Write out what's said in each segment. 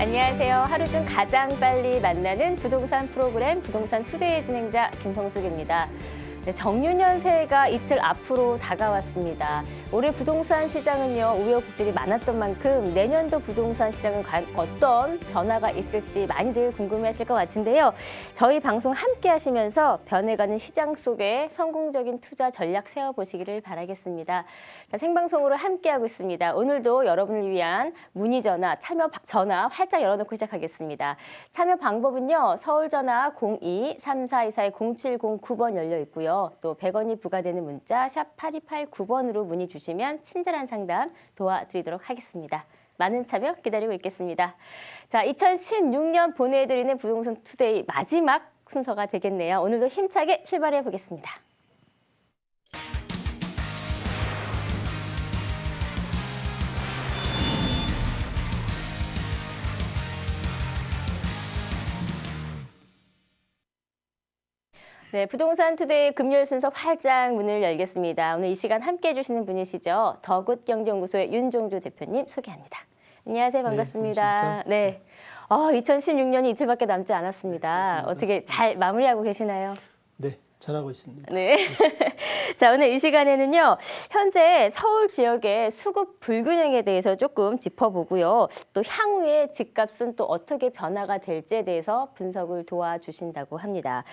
안녕하세요. 하루 중 가장 빨리 만나는 부동산 프로그램 부동산 투데이 진행자 김성숙입니다. 네, 정유년세가 이틀 앞으로 다가왔습니다. 올해 부동산 시장은요, 우여곡절이 많았던 만큼 내년도 부동산 시장은 과연 어떤 변화가 있을지 많이들 궁금해하실 것 같은데요. 저희 방송 함께 하시면서 변해가는 시장 속에 성공적인 투자 전략 세워보시기를 바라겠습니다. 자, 생방송으로 함께하고 있습니다. 오늘도 여러분을 위한 문의 전화, 참여 전화 활짝 열어놓고 시작하겠습니다. 참여 방법은요, 서울 전화 02-3424-0709번 열려 있고요. 또 100원이 부과되는 문자 샵 8289번으로 문의 주시면 친절한 상담 도와드리도록 하겠습니다. 많은 참여 기다리고 있겠습니다. 자, 2016년 보내드리는 부동산 투데이 마지막 순서가 되겠네요. 오늘도 힘차게 출발해 보겠습니다. 네, 부동산 투데이 금요일 순서 활짝 문을 열겠습니다. 오늘 이 시간 함께해 주시는 분이시죠. 더굿경제연구소의 윤종주 대표님 소개합니다. 안녕하세요. 반갑습니다. 네, 2016년이 이틀밖에 남지 않았습니다. 그렇습니다. 어떻게 잘 마무리하고 계시나요? 네, 잘하고 있습니다. 네. 자, 오늘 이 시간에는요, 현재 서울 지역의 수급 불균형에 대해서 조금 짚어보고요. 또 향후에 집값은 또 어떻게 변화가 될지에 대해서 분석을 도와주신다고 합니다.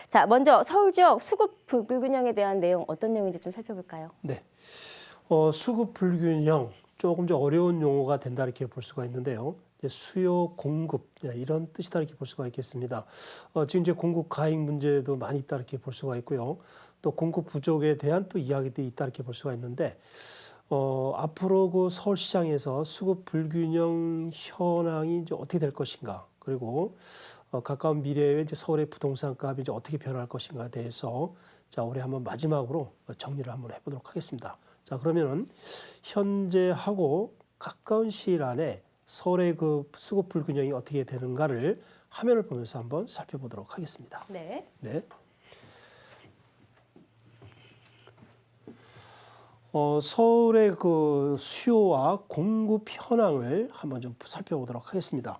자, 먼저 서울 지역 수급 불균형에 대한 내용 어떤 내용인지 좀 살펴볼까요? 네, 수급 불균형 조금 좀 어려운 용어가 된다 이렇게 볼 수가 있는데요. 수요 공급 이런 뜻이다 이렇게 볼 수가 있겠습니다. 지금 이제 공급 과잉 문제도 많이 있다 이렇게 볼 수가 있고요. 또 공급 부족에 대한 또 이야기도 있다 이렇게 볼 수가 있는데 앞으로 그 서울 시장에서 수급 불균형 현황이 이제 어떻게 될 것인가, 그리고 가까운 미래에 이제 서울의 부동산 값이 이제 어떻게 변할 것인가에 대해서 자, 올해 한번 마지막으로 정리를 한번 해보도록 하겠습니다. 자, 그러면은 현재하고 가까운 시일 안에 서울의 그 수급 불균형이 어떻게 되는가를 화면을 보면서 한번 살펴보도록 하겠습니다. 네. 네. 서울의 그 수요와 공급 현황을 한번 좀 살펴보도록 하겠습니다.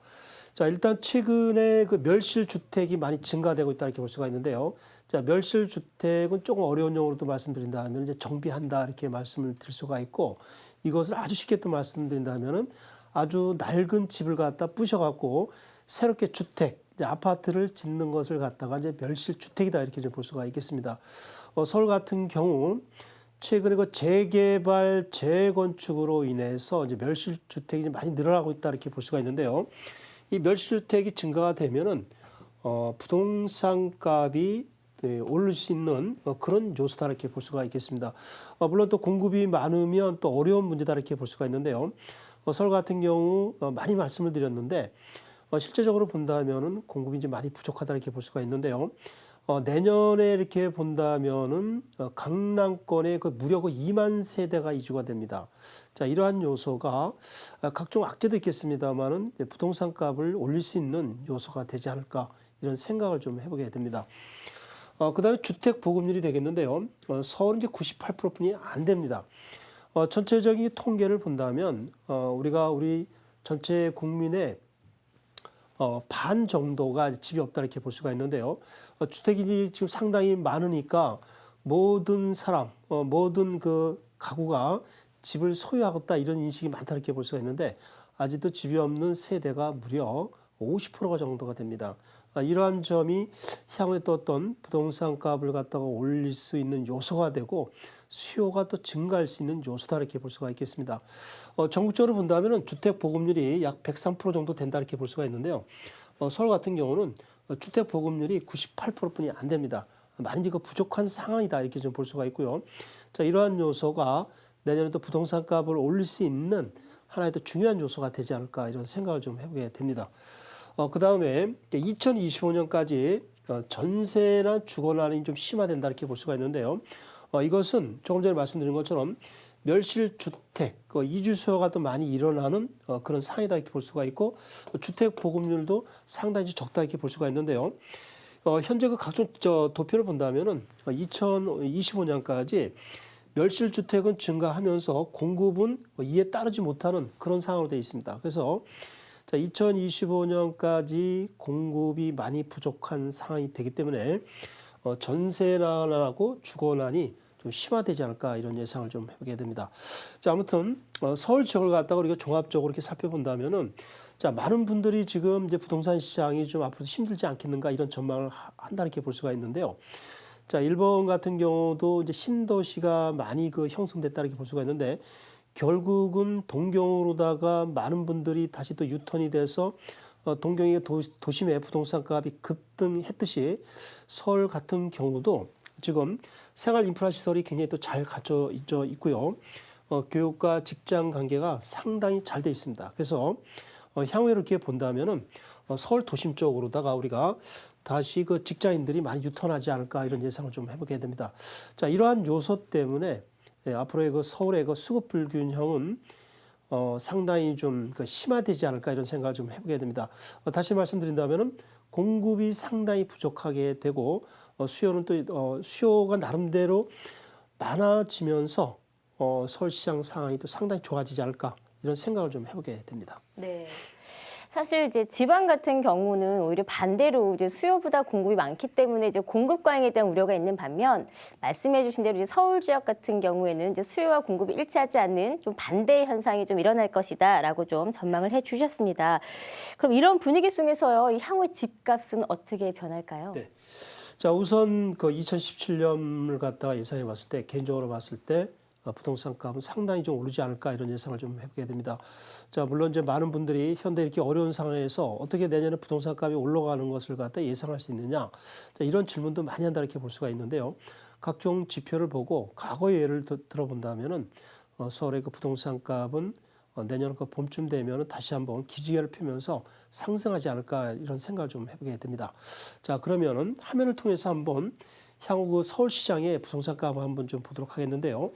자, 일단 최근에 그 멸실 주택이 많이 증가되고 있다 이렇게 볼 수가 있는데요. 자, 멸실 주택은 조금 어려운 용어로도 말씀드린다면 이제 정비한다 이렇게 말씀을 드릴 수가 있고, 이것을 아주 쉽게 또 말씀드린다면은 아주 낡은 집을 갖다 부셔갖고 새롭게 주택, 이제 아파트를 짓는 것을 갖다가 이제 멸실 주택이다 이렇게 좀 볼 수가 있겠습니다. 서울 같은 경우 최근에 그 재개발, 재건축으로 인해서 이제 멸실 주택이 많이 늘어나고 있다 이렇게 볼 수가 있는데요. 이 멸실 주택이 증가가 되면은 부동산 값이 오를 수 있는 그런 요소다 이렇게 볼 수가 있겠습니다. 물론 또 공급이 많으면 또 어려운 문제다 이렇게 볼 수가 있는데요. 서울 같은 경우 많이 말씀을 드렸는데 실제적으로 본다면은 공급이 이제 많이 부족하다 이렇게 볼 수가 있는데요. 내년에 이렇게 본다면은 강남권에 그 무려 그 2만 세대가 이주가 됩니다. 자, 이러한 요소가 각종 악재도 있겠습니다만은 부동산 값을 올릴 수 있는 요소가 되지 않을까, 이런 생각을 좀 해보게 됩니다. 그다음에 주택 보급률이 되겠는데요. 서울은 이제 98%뿐이 안 됩니다. 전체적인 통계를 본다면 우리 전체 국민의 반 정도가 집이 없다 이렇게 볼 수가 있는데요. 주택이 지금 상당히 많으니까 모든 사람, 모든 그 가구가 집을 소유하겠다 이런 인식이 많다 이렇게 볼 수가 있는데, 아직도 집이 없는 세대가 무려 50% 정도가 됩니다. 이러한 점이 향후에 또 어떤 부동산 값을 갖다가 올릴 수 있는 요소가 되고 수요가 또 증가할 수 있는 요소다 이렇게 볼 수가 있겠습니다. 전국적으로 본다면 주택 보급률이 약 103% 정도 된다 이렇게 볼 수가 있는데요. 서울 같은 경우는 주택 보급률이 98%뿐이 안 됩니다. 많이 그 부족한 상황이다 이렇게 좀 볼 수가 있고요. 자, 이러한 요소가 내년에도 부동산 값을 올릴 수 있는 하나의 또 중요한 요소가 되지 않을까, 이런 생각을 좀 해보게 됩니다. 그 다음에 2025년까지 전세나 주거난이 좀 심화된다 이렇게 볼 수가 있는데요. 이것은 조금 전에 말씀드린 것처럼 멸실주택, 이주 수요가 또 많이 일어나는 그런 상황이다 이렇게 볼 수가 있고, 주택 보급률도 상당히 적다 이렇게 볼 수가 있는데요. 현재 그 각종 도표를 본다면은 2025년까지 멸실주택은 증가하면서 공급은 이에 따르지 못하는 그런 상황으로 되어 있습니다. 그래서 자, 2025년까지 공급이 많이 부족한 상황이 되기 때문에 전세난하고 주거난이 좀 심화되지 않을까 이런 예상을 좀 해보게 됩니다. 자, 아무튼 서울 지역을 갖다가 우리가 종합적으로 이렇게 살펴본다면은 자, 많은 분들이 지금 이제 부동산 시장이 좀 앞으로 힘들지 않겠는가 이런 전망을 한다 이렇게 볼 수가 있는데요. 자, 일본 같은 경우도 이제 신도시가 많이 형성됐다 이렇게 볼 수가 있는데 결국은 동경으로다가 많은 분들이 다시 또 유턴이 돼서 동경의 도심의 부동산 값이 급등했듯이 서울 같은 경우도 지금 생활 인프라 시설이 굉장히 또 잘 갖춰져 있고요. 교육과 직장 관계가 상당히 잘 돼 있습니다. 그래서 향후에 이렇게 본다면은 서울 도심 쪽으로다가 우리가 다시 그 직장인들이 많이 유턴하지 않을까 이런 예상을 좀 해보게 됩니다. 자, 이러한 요소 때문에 앞으로의 서울의 수급 불균형은 상당히 좀 심화되지 않을까 이런 생각을 좀 해보게 됩니다. 다시 말씀드린다면은 공급이 상당히 부족하게 되고 수요는 또 수요가 나름대로 많아지면서 서울시장 상황이 또 상당히 좋아지지 않을까 이런 생각을 좀 해보게 됩니다. 네. 사실 이제 지방 같은 경우는 오히려 반대로 이제 수요보다 공급이 많기 때문에 이제 공급 과잉에 대한 우려가 있는 반면 말씀해주신 대로 이제 서울 지역 같은 경우에는 이제 수요와 공급이 일치하지 않는 좀 반대 현상이 좀 일어날 것이다라고 좀 전망을 해주셨습니다. 그럼 이런 분위기 속에서요, 이 향후 집값은 어떻게 변할까요? 네. 자, 우선 2017년을 갖다가 예상해 봤을 때 개인적으로 봤을 때 부동산 값은 상당히 좀 오르지 않을까 이런 예상을 좀 해보게 됩니다. 자, 물론 이제 많은 분들이 현대 이렇게 어려운 상황에서 어떻게 내년에 부동산 값이 올라가는 것을 갖다 예상할 수 있느냐, 자, 이런 질문도 많이 한다 이렇게 볼 수가 있는데요. 각종 지표를 보고 과거의 예를 들어본다면은 서울의 부동산 값은 내년 봄쯤 되면 다시 한번 기지개를 펴면서 상승하지 않을까 이런 생각을 좀 해보게 됩니다. 자, 그러면은 화면을 통해서 한번 향후 서울시장의 부동산 값을 한번 좀 보도록 하겠는데요.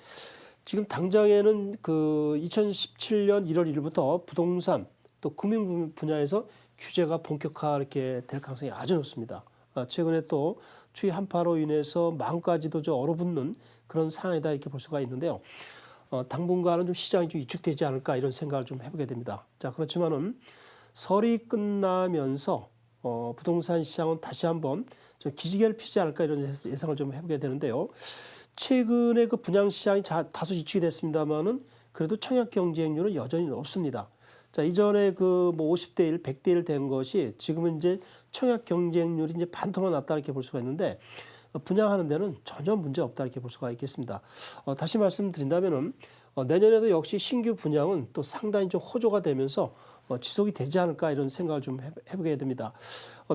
지금 당장에는 2017년 1월 1일부터 부동산 또 금융 분야에서 규제가 본격화 이렇게 될 가능성이 아주 높습니다. 최근에 또 추위 한파로 인해서 마음까지도 좀 얼어붙는 그런 상황이다 이렇게 볼 수가 있는데요. 당분간은 좀 시장이 좀 위축되지 않을까 이런 생각을 좀 해보게 됩니다. 자, 그렇지만은 설이 끝나면서 부동산 시장은 다시 한번 좀 기지개를 피지 않을까 이런 예상을 좀 해보게 되는데요. 최근에 분양 시장이 다소 위축이 됐습니다만은 그래도 청약 경쟁률은 여전히 높습니다. 자, 이전에 50대 1, 100대 1 된 것이 지금은 이제 청약 경쟁률이 이제 반토막 났다 이렇게 볼 수가 있는데 분양하는 데는 전혀 문제 없다 이렇게 볼 수가 있겠습니다. 다시 말씀드린다면은 내년에도 역시 신규 분양은 또 상당히 좀 호조가 되면서 지속이 되지 않을까 이런 생각을 좀 해보게 됩니다.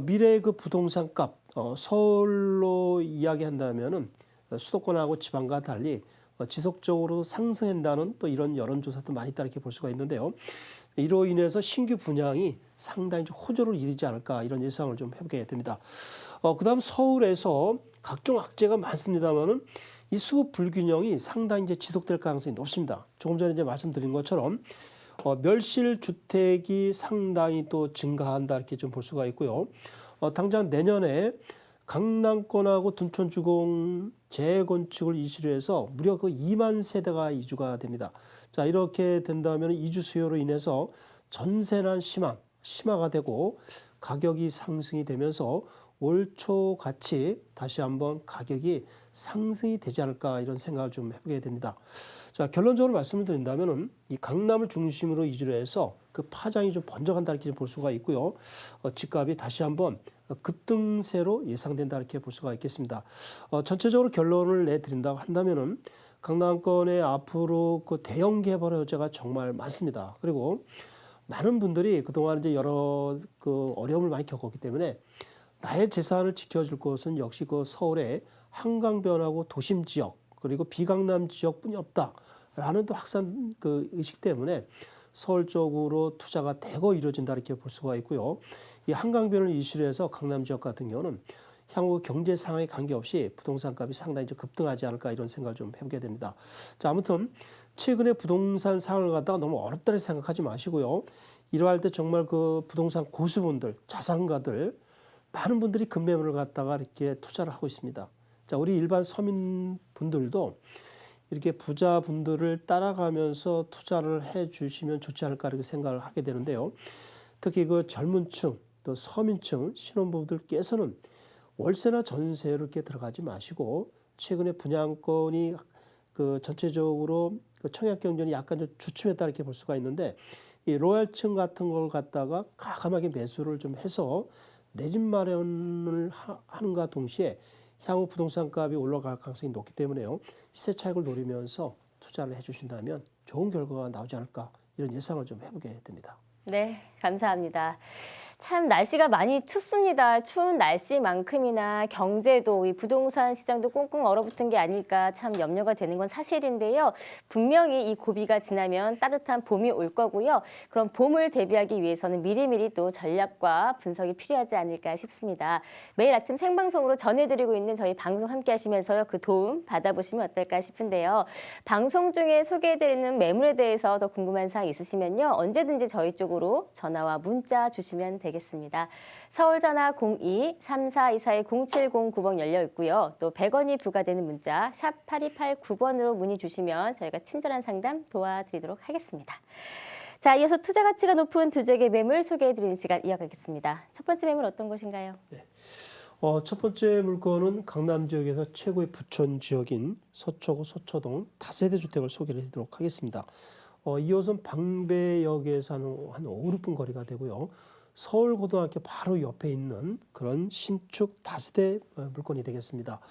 미래의 부동산 값 서울로 이야기한다면은 수도권하고 지방과 달리 지속적으로 상승한다는 또 이런 여론조사도 많이 있다 이렇게 볼 수가 있는데요. 이로 인해서 신규 분양이 상당히 좀 호조를 이루지 않을까 이런 예상을 좀 해보게 됩니다. 그다음 서울에서 각종 악재가 많습니다만은 이 수급 불균형이 상당히 이제 지속될 가능성이 높습니다. 조금 전에 이제 말씀드린 것처럼 멸실 주택이 상당히 또 증가한다 이렇게 좀 볼 수가 있고요. 당장 내년에 강남권하고 둔촌주공 재건축을 이슈로 해서 무려 2만 세대가 이주가 됩니다. 자, 이렇게 된다면 이주 수요로 인해서 전세난 심화가 되고 가격이 상승이 되면서 올 초 같이 다시 한번 가격이 상승이 되지 않을까 이런 생각을 좀 해보게 됩니다. 자, 결론적으로 말씀을 드린다면은 이 강남을 중심으로 이주를 해서 파장이 좀 번져간다 이렇게 볼 수가 있고요. 집값이 다시 한번 급등세로 예상된다 이렇게 볼 수가 있겠습니다. 전체적으로 결론을 내드린다고 한다면은 강남권에 앞으로 대형 개발 호재가 정말 많습니다. 그리고 많은 분들이 그동안 이제 여러 어려움을 많이 겪었기 때문에 나의 재산을 지켜줄 곳은 역시 서울의 한강변하고 도심 지역 그리고 비강남 지역뿐이 없다라는 또 확산 의식 때문에 서울 쪽으로 투자가 대거 이루어진다 이렇게 볼 수가 있고요. 이 한강변을 이슈로 해서 강남 지역 같은 경우는 향후 경제 상황에 관계없이 부동산 값이 상당히 좀 급등하지 않을까 이런 생각을 좀 해보게 됩니다. 자, 아무튼 최근에 부동산 상황을 갖다가 너무 어렵다고 생각하지 마시고요. 이러할 때 정말 부동산 고수분들, 자산가들 많은 분들이 급매물을 갖다가 이렇게 투자를 하고 있습니다. 자, 우리 일반 서민분들도 이렇게 부자분들을 따라가면서 투자를 해 주시면 좋지 않을까 이렇게 생각을 하게 되는데요. 특히 그 젊은 층, 또 서민층 신혼부부들께서는 월세나 전세로 이렇게 들어가지 마시고 최근에 분양권이 그 전체적으로 그 청약 경쟁이 약간 좀 주춤했다 이렇게 볼 수가 있는데 이 로얄층 같은 걸 갖다가 과감하게 매수를 좀 해서 내 집 마련을 하는가 동시에 향후 부동산 값이 올라갈 가능성이 높기 때문에요. 시세 차익을 노리면서 투자를 해주신다면 좋은 결과가 나오지 않을까 이런 예상을 좀 해보게 됩니다. 네, 감사합니다. 참 날씨가 많이 춥습니다. 추운 날씨만큼이나 경제도 이 부동산 시장도 꽁꽁 얼어붙은 게 아닐까 참 염려가 되는 건 사실인데요. 분명히 이 고비가 지나면 따뜻한 봄이 올 거고요. 그럼 봄을 대비하기 위해서는 미리미리 또 전략과 분석이 필요하지 않을까 싶습니다. 매일 아침 생방송으로 전해드리고 있는 저희 방송 함께 하시면서요. 그 도움 받아보시면 어떨까 싶은데요. 방송 중에 소개해드리는 매물에 대해서 더 궁금한 사항 있으시면요. 언제든지 저희 쪽으로 전화와 문자 주시면 되겠습니다. 서울 전화 02-3424-0709번 열려 있고요. 또 100원이 부과되는 문자 샵 8289번으로 문의 주시면 저희가 친절한 상담 도와드리도록 하겠습니다. 자, 이어서 투자 가치가 높은 두 지역의 매물 소개해드리는 시간 이어가겠습니다. 첫 번째 매물 어떤 곳인가요? 네. 첫 번째 물건은 강남 지역에서 최고의 부촌 지역인 서초구 서초동 다세대 주택을 소개를 해드리도록 하겠습니다. 2호선 방배역에서 한 5, 6분 거리가 되고요. 서울고등학교 바로 옆에 있는 그런 신축 다세대 물건이 되겠습니다.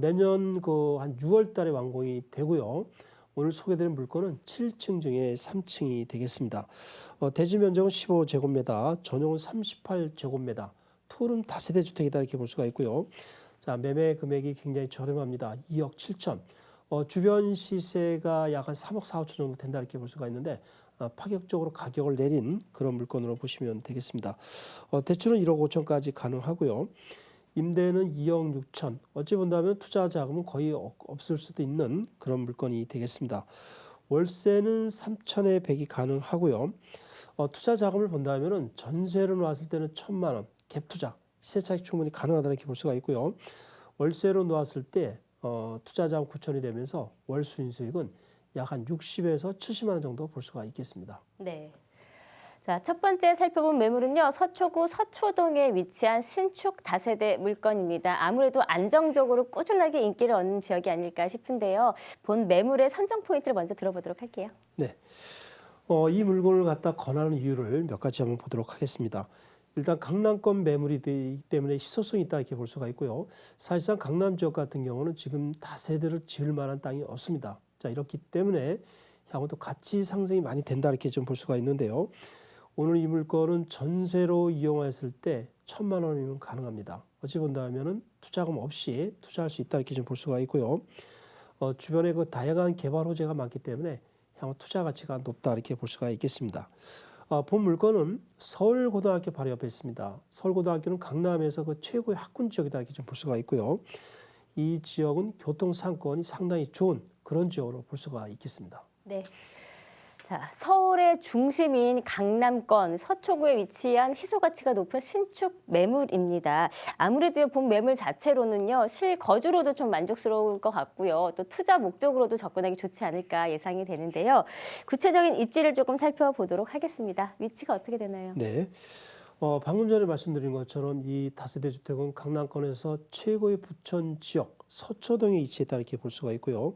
내년 한 6월 달에 완공이 되고요. 오늘 소개드린 물건은 7층 중에 3층이 되겠습니다. 대지 면적은 15제곱미터, 전용은 38제곱미터, 투룸 다세대 주택이다 이렇게 볼 수가 있고요. 자, 매매 금액이 굉장히 저렴합니다. 2억 7천. 주변 시세가 약 한 3억 4, 5천 정도 된다 이렇게 볼 수가 있는데 파격적으로 가격을 내린 그런 물건으로 보시면 되겠습니다. 대출은 1억 5천까지 가능하고요. 임대는 2억 6천. 어찌 본다면 투자 자금은 거의 없을 수도 있는 그런 물건이 되겠습니다. 월세는 3천에 100이 가능하고요. 투자 자금을 본다면 전세로 놓았을 때는 1,000만 원, 갭 투자, 시세 차익 충분히 가능하다 이렇게 볼 수가 있고요. 월세로 놓았을 때 투자 자금 9천이 되면서 월 수익 수익은 약 한 60에서 70만 원 정도 볼 수가 있겠습니다. 네. 자, 첫 번째 살펴본 매물은요. 서초구 서초동에 위치한 신축 다세대 물건입니다. 아무래도 안정적으로 꾸준하게 인기를 얻는 지역이 아닐까 싶은데요. 본 매물의 선정 포인트를 먼저 들어보도록 할게요. 네. 이 물건을 갖다 권하는 이유를 몇 가지 한번 보도록 하겠습니다. 일단 강남권 매물이 되기 때문에 희소성이 있다 이렇게 볼 수가 있고요. 사실상 강남 지역 같은 경우는 지금 다세대를 지을 만한 땅이 없습니다. 자, 이렇기 때문에 향후 또 가치 상승이 많이 된다 이렇게 좀 볼 수가 있는데요. 오늘 이 물건은 전세로 이용했을 때 1,000만 원이면 가능합니다. 어찌 본다면은 투자금 없이 투자할 수 있다 이렇게 좀 볼 수가 있고요. 주변에 그 다양한 개발 호재가 많기 때문에 향후 투자 가치가 높다 이렇게 볼 수가 있겠습니다. 본 물건은 서울고등학교 바로 옆에 있습니다. 서울고등학교는 강남에서 그 최고의 학군 지역이다 이렇게 좀 볼 수가 있고요. 이 지역은 교통 상권이 상당히 좋은 그런 지역으로 볼 수가 있겠습니다. 네. 자, 서울의 중심인 강남권 서초구에 위치한 희소 가치가 높은 신축 매물입니다. 아무래도 본 매물 자체로는요, 실거주로도 좀 만족스러울 것 같고요. 또 투자 목적으로도 접근하기 좋지 않을까 예상이 되는데요. 구체적인 입지를 조금 살펴보도록 하겠습니다. 위치가 어떻게 되나요? 네. 방금 전에 말씀드린 것처럼 이 다세대 주택은 강남권에서 최고의 부촌 지역 서초동에 위치했다 이렇게 볼 수가 있고요.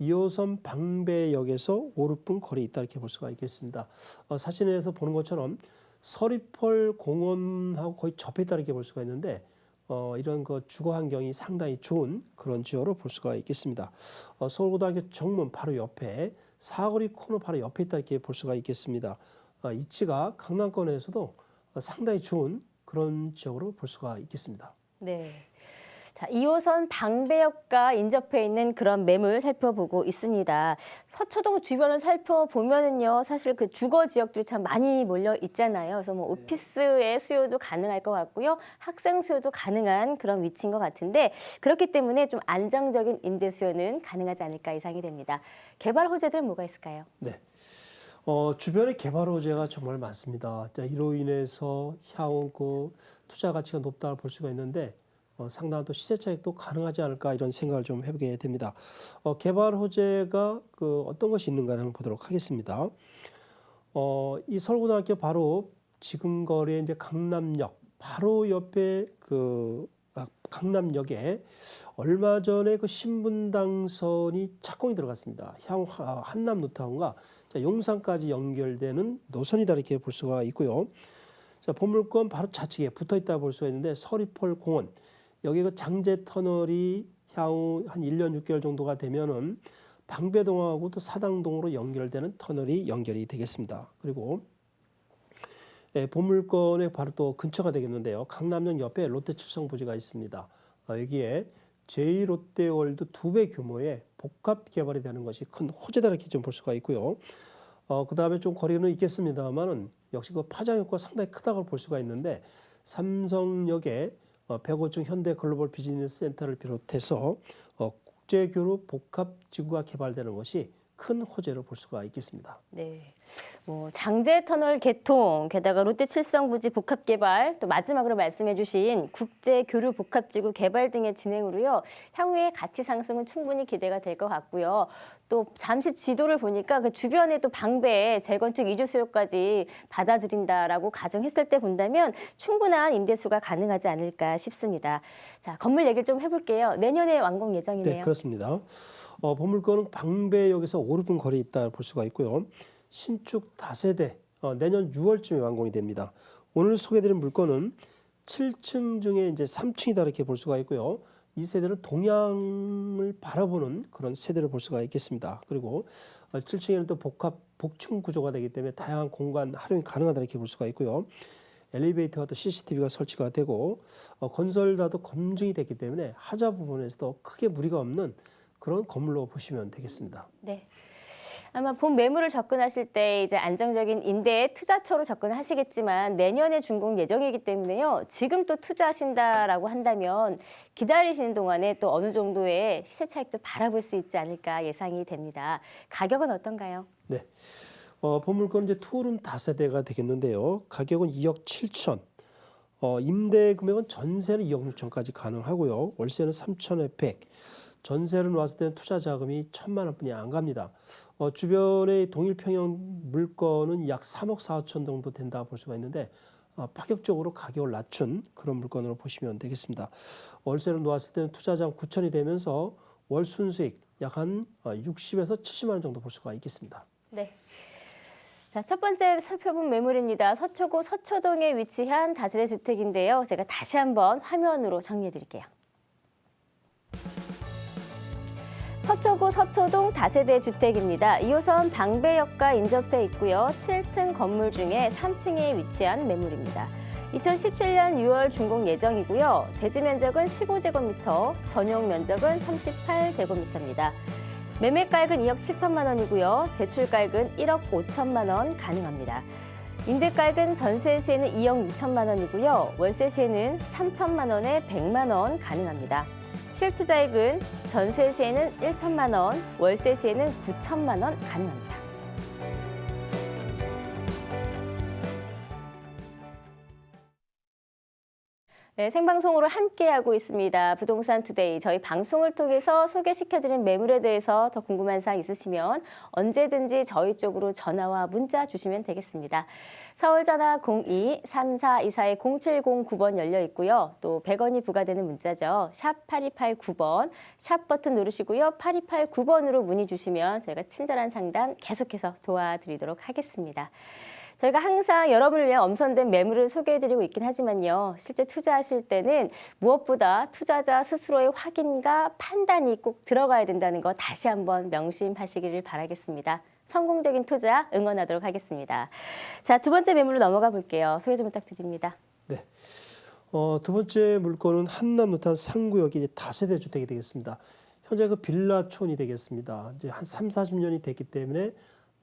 2호선 방배역에서 5, 6분 거리에 있다 이렇게 볼 수가 있겠습니다. 사진에서 보는 것처럼 서리펄 공원하고 거의 접했다 이렇게 볼 수가 있는데 이런 그 주거 환경이 상당히 좋은 그런 지역으로 볼 수가 있겠습니다. 서울고등학교 정문 바로 옆에 사거리 코너 바로 옆에 있다 이렇게 볼 수가 있겠습니다. 위치가 강남권에서도 상당히 좋은 그런 지역으로 볼 수가 있겠습니다. 네. 자, 2호선 방배역과 인접해 있는 그런 매물 살펴보고 있습니다. 서초동 주변을 살펴보면은요, 사실 그 주거 지역들이 참 많이 몰려 있잖아요. 그래서 뭐 오피스의 수요도 가능할 것 같고요, 학생 수요도 가능한 그런 위치인 것 같은데 그렇기 때문에 좀 안정적인 임대 수요는 가능하지 않을까 예상이 됩니다. 개발 호재들은 뭐가 있을까요? 네. 주변에 개발 호재가 정말 많습니다. 이로 인해서 향후 그 투자 가치가 높다고 볼 수가 있는데 상당한 또 시세 차익도 가능하지 않을까 이런 생각을 좀 해보게 됩니다. 개발 호재가 어떤 것이 있는가를 한번 보도록 하겠습니다. 이 서울고등학교 바로 지금 거리에 이제 강남역 바로 옆에 강남역에 얼마 전에 그 신분당선이 착공이 들어갔습니다. 향후 한남 뉴타운과 용산까지 연결되는 노선이다 이렇게 볼 수가 있고요. 자, 보물권 바로 좌측에 붙어 있다 볼 수가 있는데 서리펄 공원 여기 그 장제 터널이 향후 한 1년 6개월 정도가 되면은 방배동하고 또 사당동으로 연결되는 터널이 연결이 되겠습니다. 그리고 보물권의 바로 또 근처가 되겠는데요. 강남역 옆에 롯데칠성부지가 있습니다. 여기에 제2롯데월드 2배 규모의 복합 개발이 되는 것이 큰 호재다 이렇게 좀 볼 수가 있고요. 그 다음에 좀 거리는 있겠습니다만은 역시 그 파장 효과가 상당히 크다고 볼 수가 있는데 삼성역에 105층 현대 글로벌 비즈니스 센터를 비롯해서 국제교류 복합지구가 개발되는 것이 큰 호재로 볼 수가 있겠습니다. 네. 장제터널 개통, 게다가 롯데칠성부지 복합개발, 또 마지막으로 말씀해주신 국제교류 복합지구 개발 등의 진행으로요. 향후에 가치 상승은 충분히 기대가 될 것 같고요. 또 잠시 지도를 보니까 그 주변에 또 방배, 재건축 이주 수요까지 받아들인다라고 가정했을 때 본다면 충분한 임대수가 가능하지 않을까 싶습니다. 자, 건물 얘기를 좀 해볼게요. 내년에 완공 예정이네요. 네, 그렇습니다. 보물권은 방배역에서 5, 6분 거리에 있다 볼 수가 있고요. 신축 다세대 내년 6월쯤에 완공이 됩니다. 오늘 소개드린 물건은 7층 중에 이제 3층이다 이렇게 볼 수가 있고요. 이 세대는 동양을 바라보는 그런 세대를 볼 수가 있겠습니다. 그리고 7층에는 또 복층 구조가 되기 때문에 다양한 공간 활용이 가능하다 이렇게 볼 수가 있고요. 엘리베이터와 또 CCTV가 설치가 되고 건설다도 검증이 됐기 때문에 하자 부분에서도 크게 무리가 없는 그런 건물로 보시면 되겠습니다. 네. 아마 본 매물을 접근하실 때 이제 안정적인 임대 투자처로 접근하시겠지만 내년에 준공 예정이기 때문에요. 지금 또 투자하신다라고 한다면 기다리시는 동안에 또 어느 정도의 시세 차익도 바라볼 수 있지 않을까 예상이 됩니다. 가격은 어떤가요? 네. 보물권은 이제 투룸 다세대가 되겠는데요. 가격은 2억 7천. 임대 금액은 전세는 2억 6천까지 가능하고요. 월세는 3천에 100. 전세를 놓았을 때는 투자 자금이 1,000만 원뿐이 안 갑니다. 주변의 동일평형 물건은 약 3억 4천 정도 된다 볼 수가 있는데 파격적으로 가격을 낮춘 그런 물건으로 보시면 되겠습니다. 월세를 놓았을 때는 투자 자금 9천이 되면서 월 순수익 약 한 60에서 70만 원 정도 볼 수가 있겠습니다. 네. 자, 첫 번째 살펴본 매물입니다. 서초구 서초동에 위치한 다세대 주택인데요. 제가 다시 한번 화면으로 정리해 드릴게요. 서초구 서초동 다세대 주택입니다. 2호선 방배역과 인접해 있고요. 7층 건물 중에 3층에 위치한 매물입니다. 2017년 6월 준공 예정이고요. 대지 면적은 15제곱미터, 전용 면적은 38제곱미터입니다. 매매가액은 2억 7천만 원이고요. 대출가액은 1억 5천만 원 가능합니다. 임대가액은 전세 시에는 2억 6천만 원이고요. 월세 시에는 3천만 원에 100만 원 가능합니다. 실투자액은 전세 시에는 1천만 원, 월세 시에는 9천만 원 가능합니다. 네, 생방송으로 함께하고 있습니다. 부동산 투데이. 저희 방송을 통해서 소개시켜드린 매물에 대해서 더 궁금한 사항 있으시면 언제든지 저희 쪽으로 전화와 문자 주시면 되겠습니다. 서울 전화 02-3424-0709번 열려 있고요. 또 100원이 부과되는 문자죠. 샵 8289번, 샵 버튼 누르시고요. 8289번으로 문의 주시면 저희가 친절한 상담 계속해서 도와드리도록 하겠습니다. 저희가 항상 여러분을 위한 엄선된 매물을 소개해드리고 있긴 하지만요. 실제 투자하실 때는 무엇보다 투자자 스스로의 확인과 판단이 꼭 들어가야 된다는 거 다시 한번 명심하시기를 바라겠습니다. 성공적인 투자 응원하도록 하겠습니다. 자, 두 번째 매물로 넘어가 볼게요. 소개 좀 부탁드립니다. 네. 두 번째 물건은 한남 뉴타운 상구역이 이제 다세대 주택이 되겠습니다. 현재 그 빌라촌이 되겠습니다. 이제 한 3, 40년이 됐기 때문에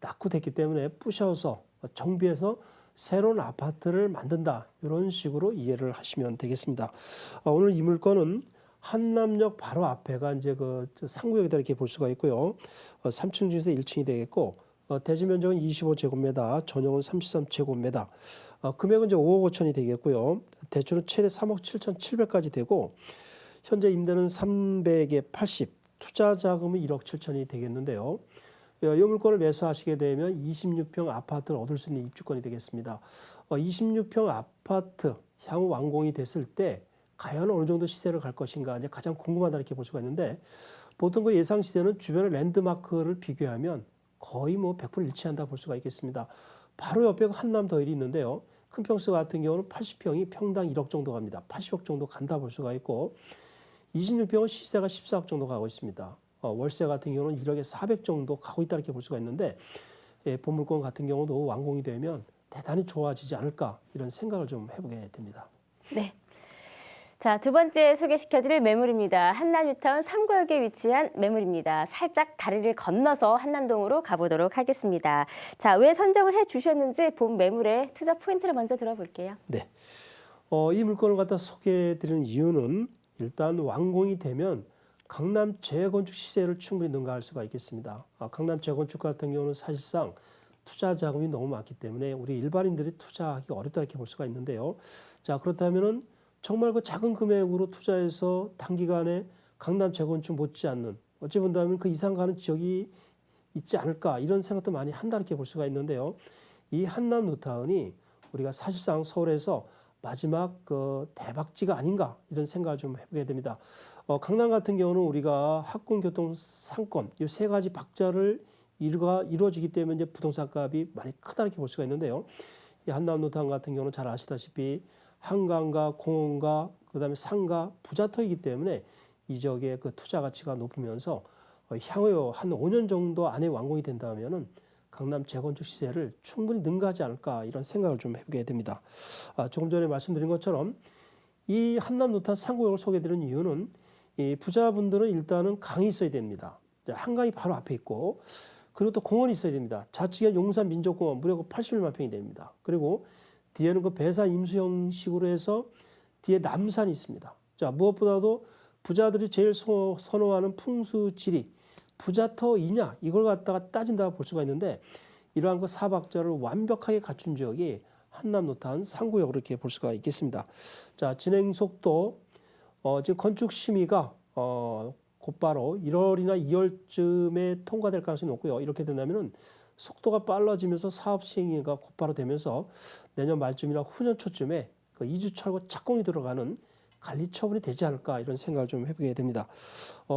낙후됐기 때문에 부셔서 정비해서 새로운 아파트를 만든다. 이런 식으로 이해를 하시면 되겠습니다. 오늘 이 물건은 한남역 바로 앞에가 이제 그 상구역이다 이렇게 볼 수가 있고요. 3층 중에서 1층이 되겠고 대지 면적은 25제곱미터, 전용은 33제곱미터. 금액은 이제 5억 5천이 되겠고요. 대출은 최대 3억 7천 7백까지 되고 현재 임대는 300에 80, 투자 자금은 1억 7천이 되겠는데요. 이 물건을 매수하시게 되면 26평 아파트를 얻을 수 있는 입주권이 되겠습니다. 26평 아파트 향후 완공이 됐을 때 과연 어느 정도 시세를 갈 것인가 이제 가장 궁금하다 이렇게 볼 수가 있는데 보통 그 예상 시세는 주변의 랜드마크를 비교하면 거의 뭐 100% 일치한다 볼 수가 있겠습니다. 바로 옆에 한남 더일이 있는데요. 큰 평수 같은 경우는 80평이 평당 1억 정도 갑니다. 80억 정도 간다 볼 수가 있고 26평은 시세가 14억 정도 가고 있습니다. 월세 같은 경우는 1억에 400 정도 가고 있다 이렇게 볼 수가 있는데 본물건 같은 경우도 완공이 되면 대단히 좋아지지 않을까 이런 생각을 좀 해보게 됩니다. 네. 자, 두 번째 소개시켜드릴 매물입니다. 한남 뉴타운 3구역에 위치한 매물입니다. 살짝 다리를 건너서 한남동으로 가보도록 하겠습니다. 자, 왜 선정을 해주셨는지 본 매물의 투자 포인트를 먼저 들어볼게요. 네. 이 물건을 갖다 소개해드리는 이유는 일단 완공이 되면 강남 재건축 시세를 충분히 능가할 수가 있겠습니다. 강남 재건축 같은 경우는 사실상 투자 자금이 너무 많기 때문에 우리 일반인들이 투자하기 어렵다 이렇게 볼 수가 있는데요. 자, 그렇다면은 정말 그 작은 금액으로 투자해서 단기간에 강남 재건축 못지않는 어찌 본다면 그 이상 가는 지역이 있지 않을까 이런 생각도 많이 한다 이렇게 볼 수가 있는데요. 이 한남 뉴타운이 우리가 사실상 서울에서 마지막 그 대박지가 아닌가 이런 생각을 좀 해보게 됩니다. 강남 같은 경우는 우리가 학군, 교통, 상권 이 세 가지 박자를 이루어지기 때문에 이제 부동산 값이 많이 크다 이렇게 볼 수가 있는데요. 이 한남 뉴타운 같은 경우는 잘 아시다시피 한강과 공원과 그다음에 상가 부자터이기 때문에 이 지역의 그 투자 가치가 높으면서 향후 한 5년 정도 안에 완공이 된다면은 강남 재건축 시세를 충분히 능가하지 않을까 이런 생각을 좀 해보게 됩니다. 조금 전에 말씀드린 것처럼 이 한남 뉴타운 3구역을 소개해드린 이유는 이 부자분들은 일단은 강이 있어야 됩니다. 한강이 바로 앞에 있고 그리고 또 공원이 있어야 됩니다. 좌측에 용산 민족공원 무려 81만 평이 됩니다. 그리고 뒤에는 그 배산 임수형식으로 해서 뒤에 남산이 있습니다. 자, 무엇보다도 부자들이 제일 선호하는 풍수지리 부자터이냐 이걸 갖다가 따진다고 볼 수가 있는데 이러한 그 사박자를 완벽하게 갖춘 지역이 한남 뉴타운 3구역으로 이렇게 볼 수가 있겠습니다. 자, 진행 속도 지금 건축 심의가 곧바로 1월이나 2월쯤에 통과될 가능성이 높고요. 이렇게 된다면은 속도가 빨라지면서 사업 시행이 곧바로 되면서 내년 말쯤이나 후년 초쯤에 그 이주철거 착공이 들어가는 관리 처분이 되지 않을까 이런 생각을 좀 해보게 됩니다.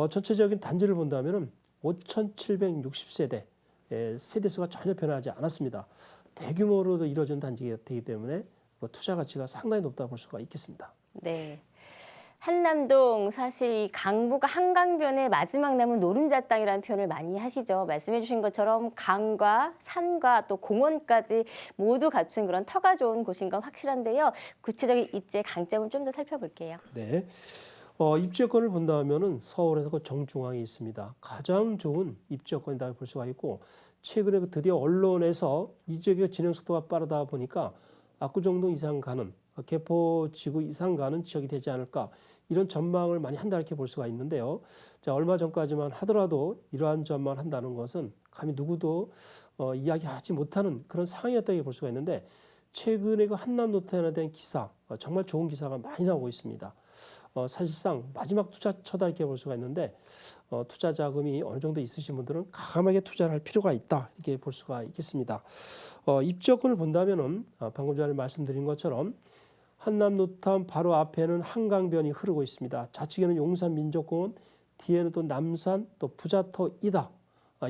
전체적인 단지를 본다면은 5,760세대 세대수가 전혀 변하지 않았습니다. 대규모로도 이루어진 단지가 되기 때문에 투자 가치가 상당히 높다 볼 수가 있겠습니다. 네. 한남동 사실 이 강북 한강변의 마지막 남은 노른자 땅이라는 표현을 많이 하시죠. 말씀해 주신 것처럼 강과 산과 또 공원까지 모두 갖춘 그런 터가 좋은 곳인 건 확실한데요. 구체적인 입지의 강점을 좀 더 살펴볼게요. 네. 입지 여건을 본다면은 서울에서 그 정중앙에 있습니다. 가장 좋은 입지 여건이다 볼 수가 있고 최근에 그 드디어 언론에서 이 지역의 진행 속도가 빠르다 보니까 압구정동 이상 가는 개포지구 이상 가는 지역이 되지 않을까 이런 전망을 많이 한다 이렇게 볼 수가 있는데요. 자, 얼마 전까지만 하더라도 이러한 전망을 한다는 것은 감히 누구도 이야기하지 못하는 그런 상황이었다고 볼 수가 있는데 최근에 그 한남 뉴타운에 대한 기사 정말 좋은 기사가 많이 나오고 있습니다. 사실상 마지막 투자처다 이렇게 볼 수가 있는데 투자 자금이 어느 정도 있으신 분들은 과감하게 투자를 할 필요가 있다 이렇게 볼 수가 있겠습니다. 입지 여건을 본다면은 방금 전에 말씀드린 것처럼 한남 뉴타운 바로 앞에는 한강변이 흐르고 있습니다. 좌측에는 용산 민족공원, 뒤에는 또 남산, 또 부자터이다.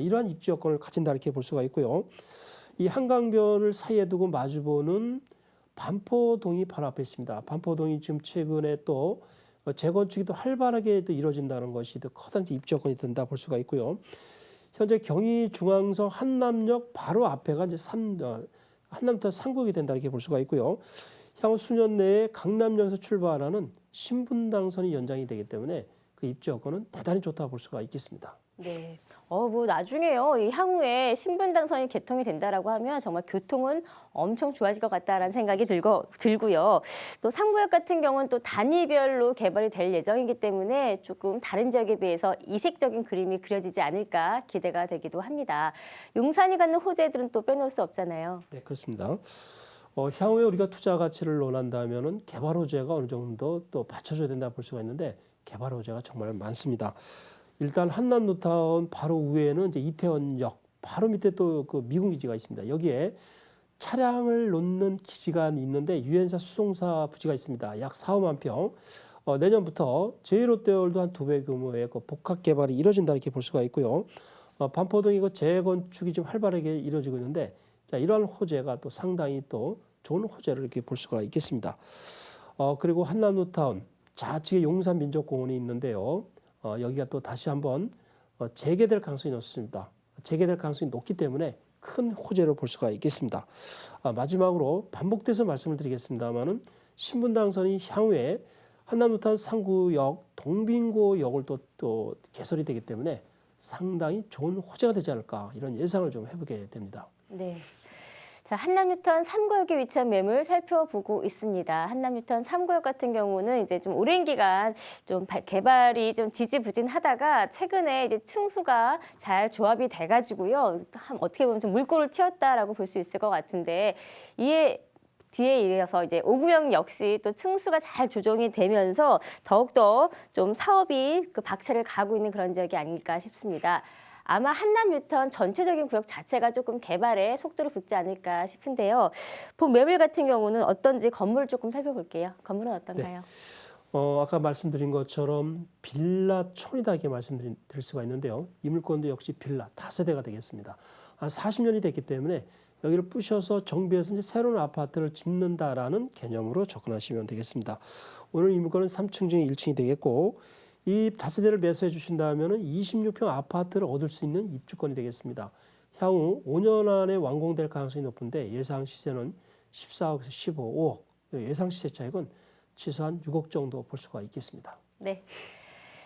이러한 입지 여건을 가진다 이렇게 볼 수가 있고요. 이 한강변을 사이에 두고 마주보는 반포동이 바로 앞에 있습니다. 반포동이 지금 최근에 또 재건축이 또 활발하게 또 이루어진다는 것이 또 커다란 입지 여건이 된다 볼 수가 있고요. 현재 경의중앙선 한남역 바로 앞에가 이제 한남뉴타운 3구역이 된다 이렇게 볼 수가 있고요. 향후 수년 내에 강남역에서 출발하는 신분당선이 연장이 되기 때문에 그 입지 여건은 대단히 좋다 볼 수가 있겠습니다. 네. 뭐 나중에요. 이 향후에 신분당선이 개통이 된다라고 하면 정말 교통은 엄청 좋아질 것 같다라는 생각이 들고요. 또 3구역 같은 경우는 또 단위별로 개발이 될 예정이기 때문에 조금 다른 지역에 비해서 이색적인 그림이 그려지지 않을까 기대가 되기도 합니다. 용산이 갖는 호재들은 또 빼놓을 수 없잖아요. 네, 그렇습니다. 향후에 우리가 투자 가치를 논한다면은 개발 호재가 어느 정도 또 받쳐줘야 된다 볼 수가 있는데 개발 호재가 정말 많습니다. 일단 한남 뉴타운 바로 위에는 이제 이태원역 바로 밑에 또 그 미군 기지가 있습니다. 여기에 차량을 놓는 기지가 있는데 유엔사 수송사 부지가 있습니다. 약 4, 5만 평. 내년부터 제1롯데월드 한 2배 규모의 그 복합 개발이 이루어진다 이렇게 볼 수가 있고요. 반포동이 그 재건축이 좀 활발하게 이루어지고 있는데 자, 이러한 호재가 또 상당히 또 좋은 호재를 이렇게 볼 수가 있겠습니다. 그리고 한남 뉴타운 좌측에 용산민족공원이 있는데요. 여기가 또 다시 한번 재개될 가능성이 높습니다. 재개될 가능성이 높기 때문에 큰 호재로 볼 수가 있겠습니다. 마지막으로 반복돼서 말씀을 드리겠습니다만은 신분당선이 향후에 한남 뉴타운 3구역 동빙고역을 또 개설이 되기 때문에 상당히 좋은 호재가 되지 않을까 이런 예상을 좀 해보게 됩니다. 네. 자, 한남 뉴타운 3구역에 위치한 매물 살펴보고 있습니다. 한남 뉴타운 3구역 같은 경우는 이제 좀 오랜 기간 좀 개발이 좀 지지부진하다가 최근에 이제 층수가 잘 조합이 돼가지고요. 어떻게 보면 좀 물꼬를 튀었다라고 볼 수 있을 것 같은데 이에 뒤에 이어서 이제 5구역 역시 또 층수가 잘 조정이 되면서 더욱더 좀 사업이 그 박차를 가고 있는 그런 지역이 아닐까 싶습니다. 아마 한남 뉴타운 전체적인 구역 자체가 조금 개발에 속도를 붙지 않을까 싶은데요. 본 매물 같은 경우는 어떤지 건물을 조금 살펴볼게요. 건물은 어떤가요? 네. 아까 말씀드린 것처럼 빌라촌이다 이렇게 말씀드릴 수가 있는데요. 이 물건도 역시 빌라 다세대가 되겠습니다. 한 40년이 됐기 때문에 여기를 부셔서 정비해서 이제 새로운 아파트를 짓는다라는 개념으로 접근하시면 되겠습니다. 오늘 이 물건은 3층 중에 1층이 되겠고 이 다세대를 매수해 주신다면 26평 아파트를 얻을 수 있는 입주권이 되겠습니다. 향후 5년 안에 완공될 가능성이 높은데 예상 시세는 14억에서 15억, 예상 시세 차익은 최소한 6억 정도 볼 수가 있겠습니다. 네.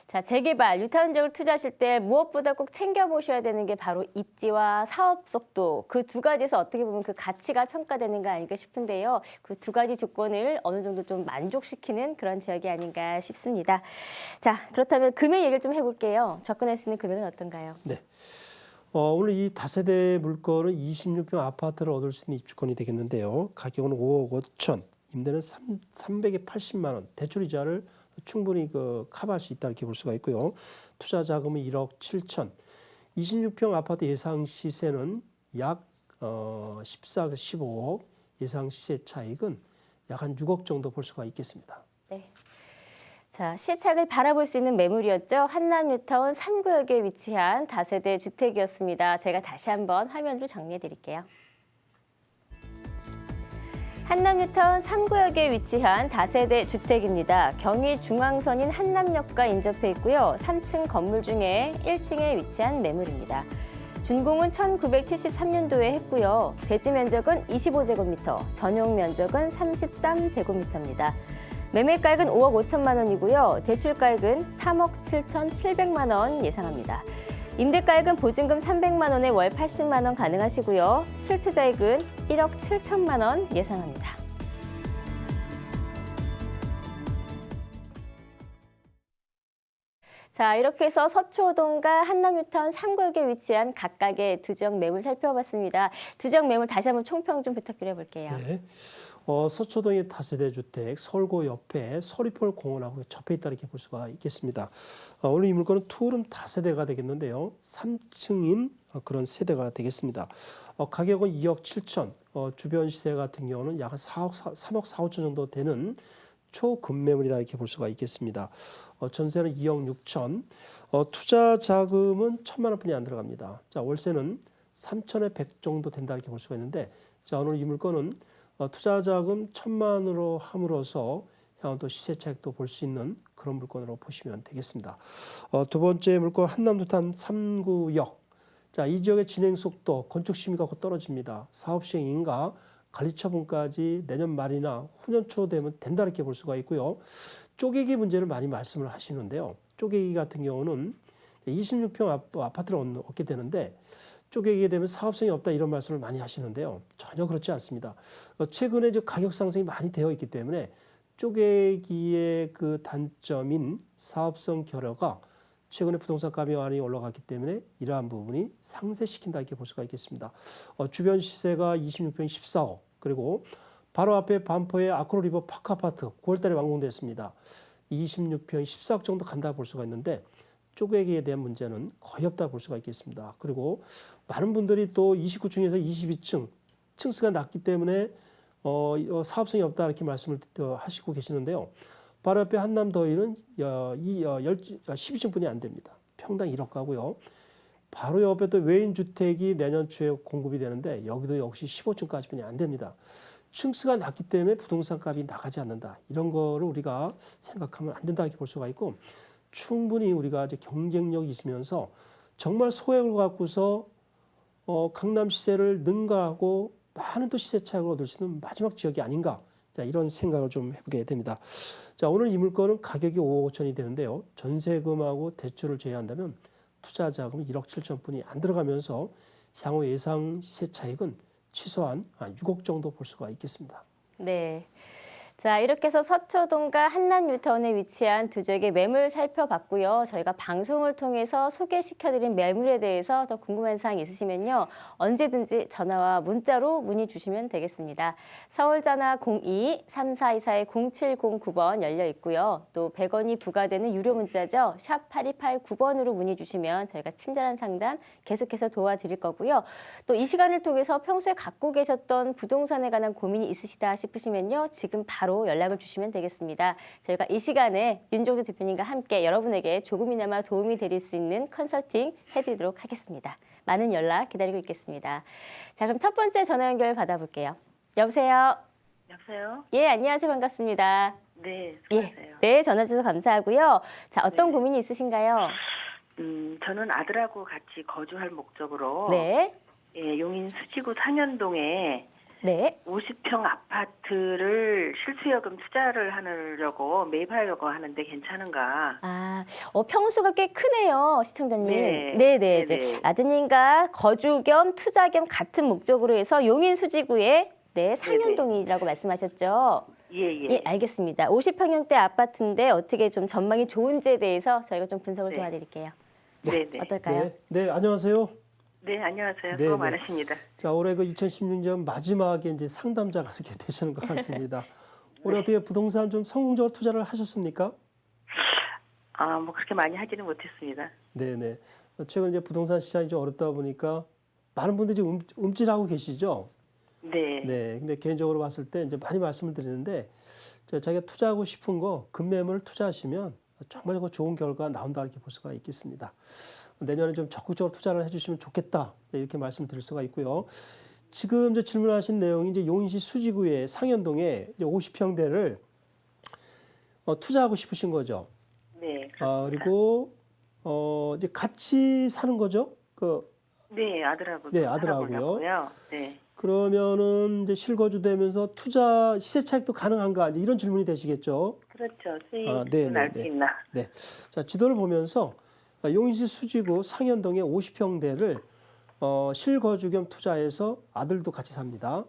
자, 재개발, 뉴타운 지역을 투자하실 때 무엇보다 꼭 챙겨보셔야 되는 게 바로 입지와 사업 속도, 그 두 가지에서 어떻게 보면 그 가치가 평가되는 거 아닐까 싶은데요. 그 두 가지 조건을 어느 정도 좀 만족시키는 그런 지역이 아닌가 싶습니다. 자, 그렇다면 금액 얘기를 좀 해볼게요. 접근할 수 있는 금액은 어떤가요? 네. 오늘 이 다세대 물건은 26평 아파트를 얻을 수 있는 입주권이 되겠는데요. 가격은 5억 5천, 임대는 380만 원, 대출이자를 충분히 커버할 수 있다 이렇게 볼 수가 있고요. 투자 자금은 1억 7천. 26평 아파트 예상 시세는 약 14에서 15억, 예상 시세 차익은 약 한 6억 정도 볼 수가 있겠습니다. 네. 자, 시착을 바라볼 수 있는 매물이었죠. 한남 뉴타운 3구역에 위치한 다세대 주택이었습니다. 제가 다시 한번 화면으로 정리해 드릴게요. 한남 뉴타운 3구역에 위치한 다세대 주택입니다. 경의 중앙선인 한남역과 인접해 있고요. 3층 건물 중에 1층에 위치한 매물입니다. 준공은 1973년도에 했고요. 대지 면적은 25제곱미터, 전용 면적은 33제곱미터입니다. 매매가액은 5억 5천만 원이고요. 대출가액은 3억 7,700만 원 예상합니다. 임대가액은 보증금 300만 원에 월 80만 원 가능하시고요. 실투자액은 1억 7천만 원 예상합니다. 자, 이렇게 해서 서초동과 한남 뉴타운 3구역에 위치한 각각의 두 지역 매물 살펴봤습니다. 두 지역 매물 다시 한번 총평 좀 부탁드려 볼게요. 네. 서초동의 다세대 주택 서울고 옆에 서리폴 공원하고 접해 있다 이렇게 볼 수가 있겠습니다. 오늘 이 물건은 투룸 다세대가 되겠는데요. 3층인 그런 세대가 되겠습니다. 가격은 2억 7천, 주변 시세 같은 경우는 약 3억 4, 5천 정도 되는 초급매물이다 이렇게 볼 수가 있겠습니다. 전세는 2억 6천, 투자 자금은 1천만 원뿐이 안 들어갑니다. 자, 월세는 3천에 100 정도 된다 이렇게 볼 수가 있는데, 자, 오늘 이 물건은 투자 자금 1천만으로 함으로써 향후 또 시세 차익도 볼 수 있는 그런 물건으로 보시면 되겠습니다. 두 번째 물건 한남 뉴타운 3구역. 자, 이 지역의 진행 속도, 건축 심의가 곧 떨어집니다. 사업 시행 인가, 관리 처분까지 내년 말이나 후년 초 되면 된다 이렇게 볼 수가 있고요. 쪼개기 문제를 많이 말씀을 하시는데요. 쪼개기 같은 경우는 26평 아파트를 얻게 되는데 쪼개게 되면 사업성이 없다 이런 말씀을 많이 하시는데요. 전혀 그렇지 않습니다. 최근에 가격 상승이 많이 되어 있기 때문에 쪼개기의 그 단점인 사업성 결여가 최근에 부동산 값이 많이 올라갔기 때문에 이러한 부분이 상쇄시킨다 이렇게 볼 수가 있겠습니다. 주변 시세가 26평 14억, 그리고 바로 앞에 반포의 아크로리버 파크 아파트 9월 달에 완공됐습니다. 26평 14억 정도 간다 볼 수가 있는데 쪼개기에 대한 문제는 거의 없다 볼 수가 있겠습니다. 그리고 많은 분들이 또 29층에서 22층 층수가 낮기 때문에 사업성이 없다 이렇게 말씀을 하시고 계시는데요. 바로 옆에 한남더일은 12층뿐이 안 됩니다. 평당 1억 가고요. 바로 옆에 또 외인 주택이 내년 초에 공급이 되는데 여기도 역시 15층까지뿐이 안 됩니다. 층수가 낮기 때문에 부동산 값이 나가지 않는다. 이런 거를 우리가 생각하면 안 된다 이렇게 볼 수가 있고 충분히 우리가 이제 경쟁력이 있으면서 정말 소액을 갖고서 강남 시세를 능가하고 많은 또 시세 차익을 얻을 수 있는 마지막 지역이 아닌가. 자, 이런 생각을 좀 해보게 됩니다. 자, 오늘 이 물건은 가격이 5억 5천이 되는데요. 전세금하고 대출을 제외한다면 투자 자금 1억 7천뿐이 안 들어가면서 향후 예상 시세 차익은 최소한 6억 정도 볼 수가 있겠습니다. 네. 자, 이렇게 해서 서초동과 한남뉴타운에 위치한 두 지역의 매물 살펴봤고요. 저희가 방송을 통해서 소개시켜드린 매물에 대해서 더 궁금한 사항 있으시면요. 언제든지 전화와 문자로 문의 주시면 되겠습니다. 서울전화 02-3424-0709번 열려 있고요. 또 100원이 부과되는 유료 문자죠. 샵 8289번으로 문의 주시면 저희가 친절한 상담 계속해서 도와드릴 거고요. 또 이 시간을 통해서 평소에 갖고 계셨던 부동산에 관한 고민이 있으시다 싶으시면요. 지금 바로 연락을 주시면 되겠습니다. 저희가 이 시간에 윤종주 대표님과 함께 여러분에게 조금이나마 도움이 될 수 있는 컨설팅 해드리도록 하겠습니다. 많은 연락 기다리고 있겠습니다. 자, 그럼 첫 번째 전화 연결 받아볼게요. 여보세요? 여보세요? 예, 안녕하세요. 반갑습니다. 네, 예, 수고하세요. 네, 전화 주셔서 감사하고요. 자, 어떤 네. 고민이 있으신가요? 저는 아들하고 같이 거주할 목적으로 네, 예, 용인 수지구 상현동에 네. 50평 아파트를 실수요금 투자를 하려고 매입하려고 하는데 괜찮은가? 아, 평수가 꽤 크네요, 시청자님. 네. 네네. 네네. 이제 아드님과 거주 겸 투자 겸 같은 목적으로 해서 용인 수지구에 네, 상현동이라고 말씀하셨죠? 예, 예. 예, 알겠습니다. 50평형대 아파트인데 어떻게 좀 전망이 좋은지에 대해서 저희가 좀 분석을 네. 도와드릴게요. 네, 네. 어떨까요? 네, 네, 안녕하세요. 네, 안녕하세요. 네, 수고 네. 많으십니다. 자, 올해 그 2016년 마지막에 이제 상담자가 이렇게 되시는 것 같습니다. 올해 어떻게 부동산 좀 성공적으로 투자를 하셨습니까? 뭐 그렇게 많이 하지는 못했습니다. 네네. 최근 이제 부동산 시장이 좀 어렵다 보니까 많은 분들이 지금 움찔하고 계시죠? 네. 네. 근데 개인적으로 봤을 때 이제 많이 말씀을 드리는데 자기가 투자하고 싶은 거 금매물을 투자하시면 정말 그 좋은 결과 나온다 이렇게 볼 수가 있겠습니다. 내년에 좀 적극적으로 투자를 해주시면 좋겠다 이렇게 말씀드릴 수가 있고요. 지금 이제 질문하신 내용이 이제 용인시 수지구의 상현동에 50평대를 투자하고 싶으신 거죠. 네. 그렇습니다. 그리고 이제 같이 사는 거죠. 네, 아들하고 네, 좀 아들하고요. 살아보려고요. 네. 그러면은 이제 실거주되면서 투자 시세 차익도 가능한가 이제 이런 질문이 되시겠죠. 그렇죠. 네, 수익은 네, 알 수 네. 있나? 네. 자, 지도를 보면서 용인시 수지구 상현동의 50평대를 실거주 겸 투자해서 아들도 같이 삽니다.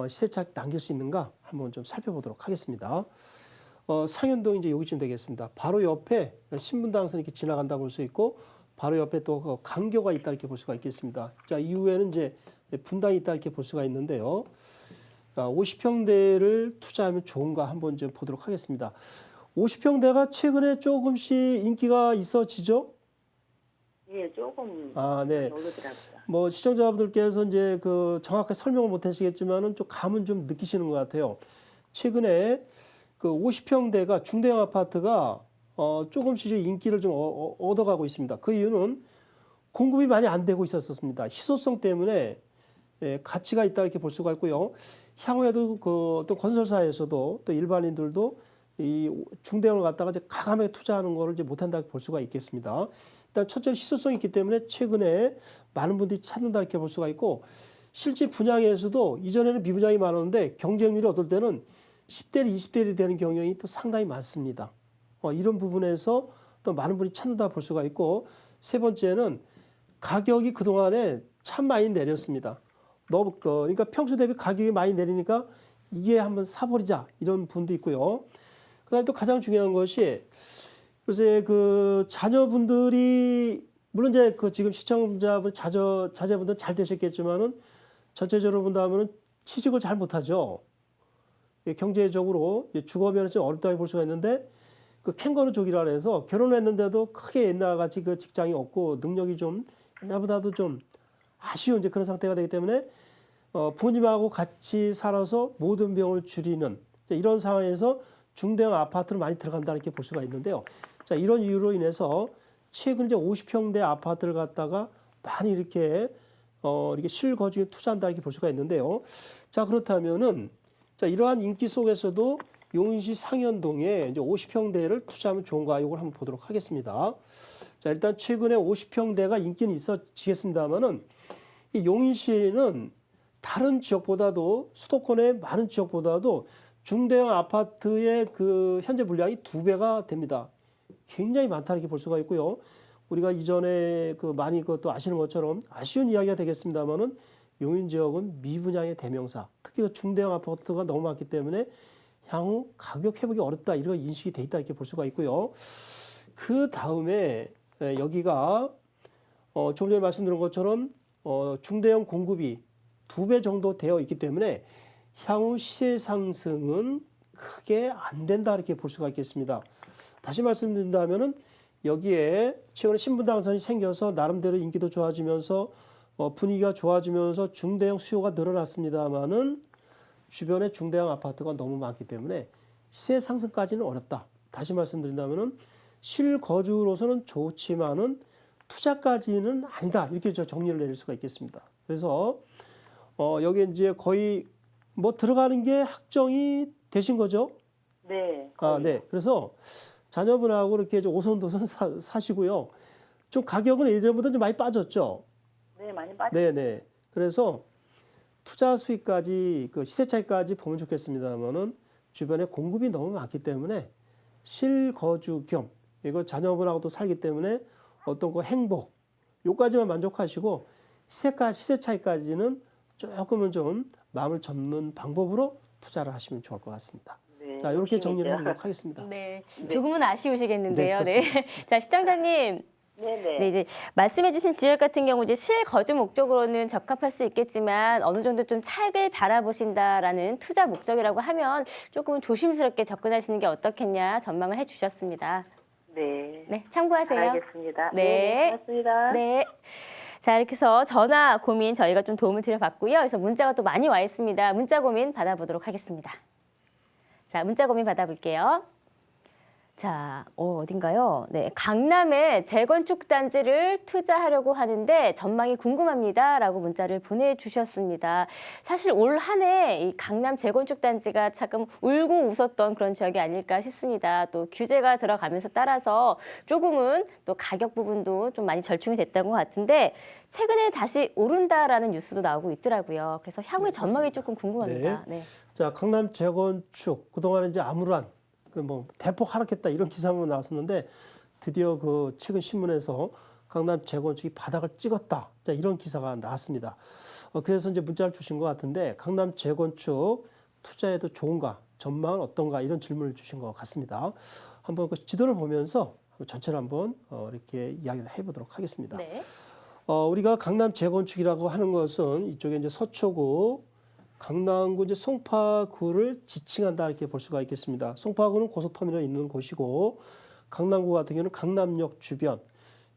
시세 차익 남길 수 있는가 한번 좀 살펴보도록 하겠습니다. 상현동 이제 여기쯤 되겠습니다. 바로 옆에 신분당선 이렇게 지나간다 볼 수 있고 바로 옆에 또 강교가 있다 이렇게 볼 수가 있겠습니다. 자, 이후에는 이제 분당이 있다 이렇게 볼 수가 있는데요. 50평대를 투자하면 좋은가 한번 좀 보도록 하겠습니다. 50평대가 최근에 조금씩 인기가 있어지죠? 예, 조금 네. 오르더라고요. 뭐 시청자분들께서 이제 그 정확하게 설명을 못 하시겠지만은 좀 감은 좀 느끼시는 것 같아요. 최근에 그 50평대가 중대형 아파트가 조금씩 인기를 좀 얻어가고 있습니다. 그 이유는 공급이 많이 안 되고 있었습니다. 희소성 때문에 가치가 있다 이렇게 볼 수가 있고요. 향후에도 그 또 건설사에서도 또 일반인들도 이 중대형을 갖다가 이제 과감하게 투자하는 거를 이제 못한다 볼 수가 있겠습니다. 일단 첫째는 희소성이 있기 때문에 최근에 많은 분들이 찾는다 이렇게 볼 수가 있고 실제 분양에서도 이전에는 미분양이 많았는데 경쟁률이 어떨 때는 10대리 20대리 되는 경향이 또 상당히 많습니다. 이런 부분에서 또 많은 분이 찾는다 볼 수가 있고 세 번째는 가격이 그동안에 참 많이 내렸습니다. 그러니까 평소 대비 가격이 많이 내리니까 이게 한번 사버리자 이런 분도 있고요. 그다음에 또 가장 중요한 것이 요새 그 자녀분들이 물론 이제 그 지금 시청자분 자제분들 잘 되셨겠지만은 전체적으로 본다면은 취직을 잘 못하죠. 경제적으로 주거면은 좀 어렵다고 볼 수가 있는데 그 캥거루족이라 해서 결혼했는데도 크게 옛날같이 그 직장이 없고 능력이 좀 옛날보다도 좀 아쉬운 이제 그런 상태가 되기 때문에 부모님하고 같이 살아서 모든 병을 줄이는 이런 상황에서 중대형 아파트로 많이 들어간다 이렇게 볼 수가 있는데요. 자, 이런 이유로 인해서 최근 이제 50평대 아파트를 갖다가 많이 이렇게 실거주에 투자한다 이렇게 볼 수가 있는데요. 자, 그렇다면은 자, 이러한 인기 속에서도 용인시 상현동에 이제 50평대를 투자하면 좋은가 이걸 한번 보도록 하겠습니다. 자, 일단 최근에 50평대가 인기는 있어지겠습니다만은 이 용인시에는 다른 지역보다도 수도권의 많은 지역보다도 중대형 아파트의 그 현재 물량이 2배가 됩니다. 굉장히 많다 이렇게 볼 수가 있고요. 우리가 이전에 그 많이 그것도 아시는 것처럼 아쉬운 이야기가 되겠습니다만은 용인 지역은 미분양의 대명사, 특히 그 중대형 아파트가 너무 많기 때문에 향후 가격 회복이 어렵다 이런 인식이 돼 있다 이렇게 볼 수가 있고요. 그 다음에 여기가 조금 전에 말씀드린 것처럼 중대형 공급이 2배 정도 되어 있기 때문에 향후 시세 상승은 크게 안 된다 이렇게 볼 수가 있겠습니다. 다시 말씀드린다면은 여기에 최근에 신분당선이 생겨서 나름대로 인기도 좋아지면서 분위기가 좋아지면서 중대형 수요가 늘어났습니다만은 주변에 중대형 아파트가 너무 많기 때문에 시세 상승까지는 어렵다. 다시 말씀드린다면은 실거주로서는 좋지만은 투자까지는 아니다. 이렇게 정리를 내릴 수가 있겠습니다. 그래서 여기 이제 거의 뭐 들어가는 게 확정이 되신 거죠? 네. 네. 그래서 자녀분하고 이렇게 오손도손 사시고요. 좀 가격은 예전보다 좀 많이 빠졌죠? 네, 많이 빠졌. 네네. 그래서 투자 수익까지 그 시세 차익까지 보면 좋겠습니다만은 주변에 공급이 너무 많기 때문에 실거주 겸 이거 자녀분하고도 살기 때문에 어떤 거 행복 요까지만 만족하시고 시세 차익까지는 조금은 좀 마음을 접는 방법으로 투자를 하시면 좋을 것 같습니다. 네, 자, 이렇게 정리를 욕심이죠. 하도록 하겠습니다. 네, 네. 조금은 아쉬우시겠는데요. 네, 네. 자, 시청자님. 네네. 네, 이제 말씀해주신 지역 같은 경우 이제 실거주 목적으로는 적합할 수 있겠지만 어느 정도 좀 차익을 바라보신다라는 투자 목적이라고 하면 조금은 조심스럽게 접근하시는 게 어떻겠냐 전망을 해주셨습니다. 네. 네, 참고하세요. 알겠습니다. 네. 네, 고맙습니다. 네. 자, 이렇게 해서 전화 고민 저희가 좀 도움을 드려봤고요. 그래서 문자가 또 많이 와 있습니다. 문자 고민 받아보도록 하겠습니다. 자, 문자 고민 받아볼게요. 자, 어딘가요? 네, 강남에 재건축 단지를 투자하려고 하는데 전망이 궁금합니다라고 문자를 보내주셨습니다. 사실 올 한 해 이 강남 재건축 단지가 조금 울고 웃었던 그런 지역이 아닐까 싶습니다. 또 규제가 들어가면서 따라서 조금은 또 가격 부분도 좀 많이 절충이 됐던 것 같은데 최근에 다시 오른다라는 뉴스도 나오고 있더라고요. 그래서 향후의 전망이 조금 궁금합니다. 네. 자, 강남 재건축 그동안 이제 아무런 뭐 대폭 하락했다 이런 기사만 나왔었는데 드디어 그 최근 신문에서 강남 재건축이 바닥을 찍었다. 자, 이런 기사가 나왔습니다. 그래서 이제 문자를 주신 것 같은데 강남 재건축 투자해도 좋은가? 전망은 어떤가? 이런 질문을 주신 것 같습니다. 한번 그 지도를 보면서 전체를 한번 이렇게 이야기를 해보도록 하겠습니다. 네. 우리가 강남 재건축이라고 하는 것은 이쪽에 이제 서초구 강남구 이제 송파구를 지칭한다 이렇게 볼 수가 있겠습니다. 송파구는 고속터미널이 있는 곳이고 강남구 같은 경우는 강남역 주변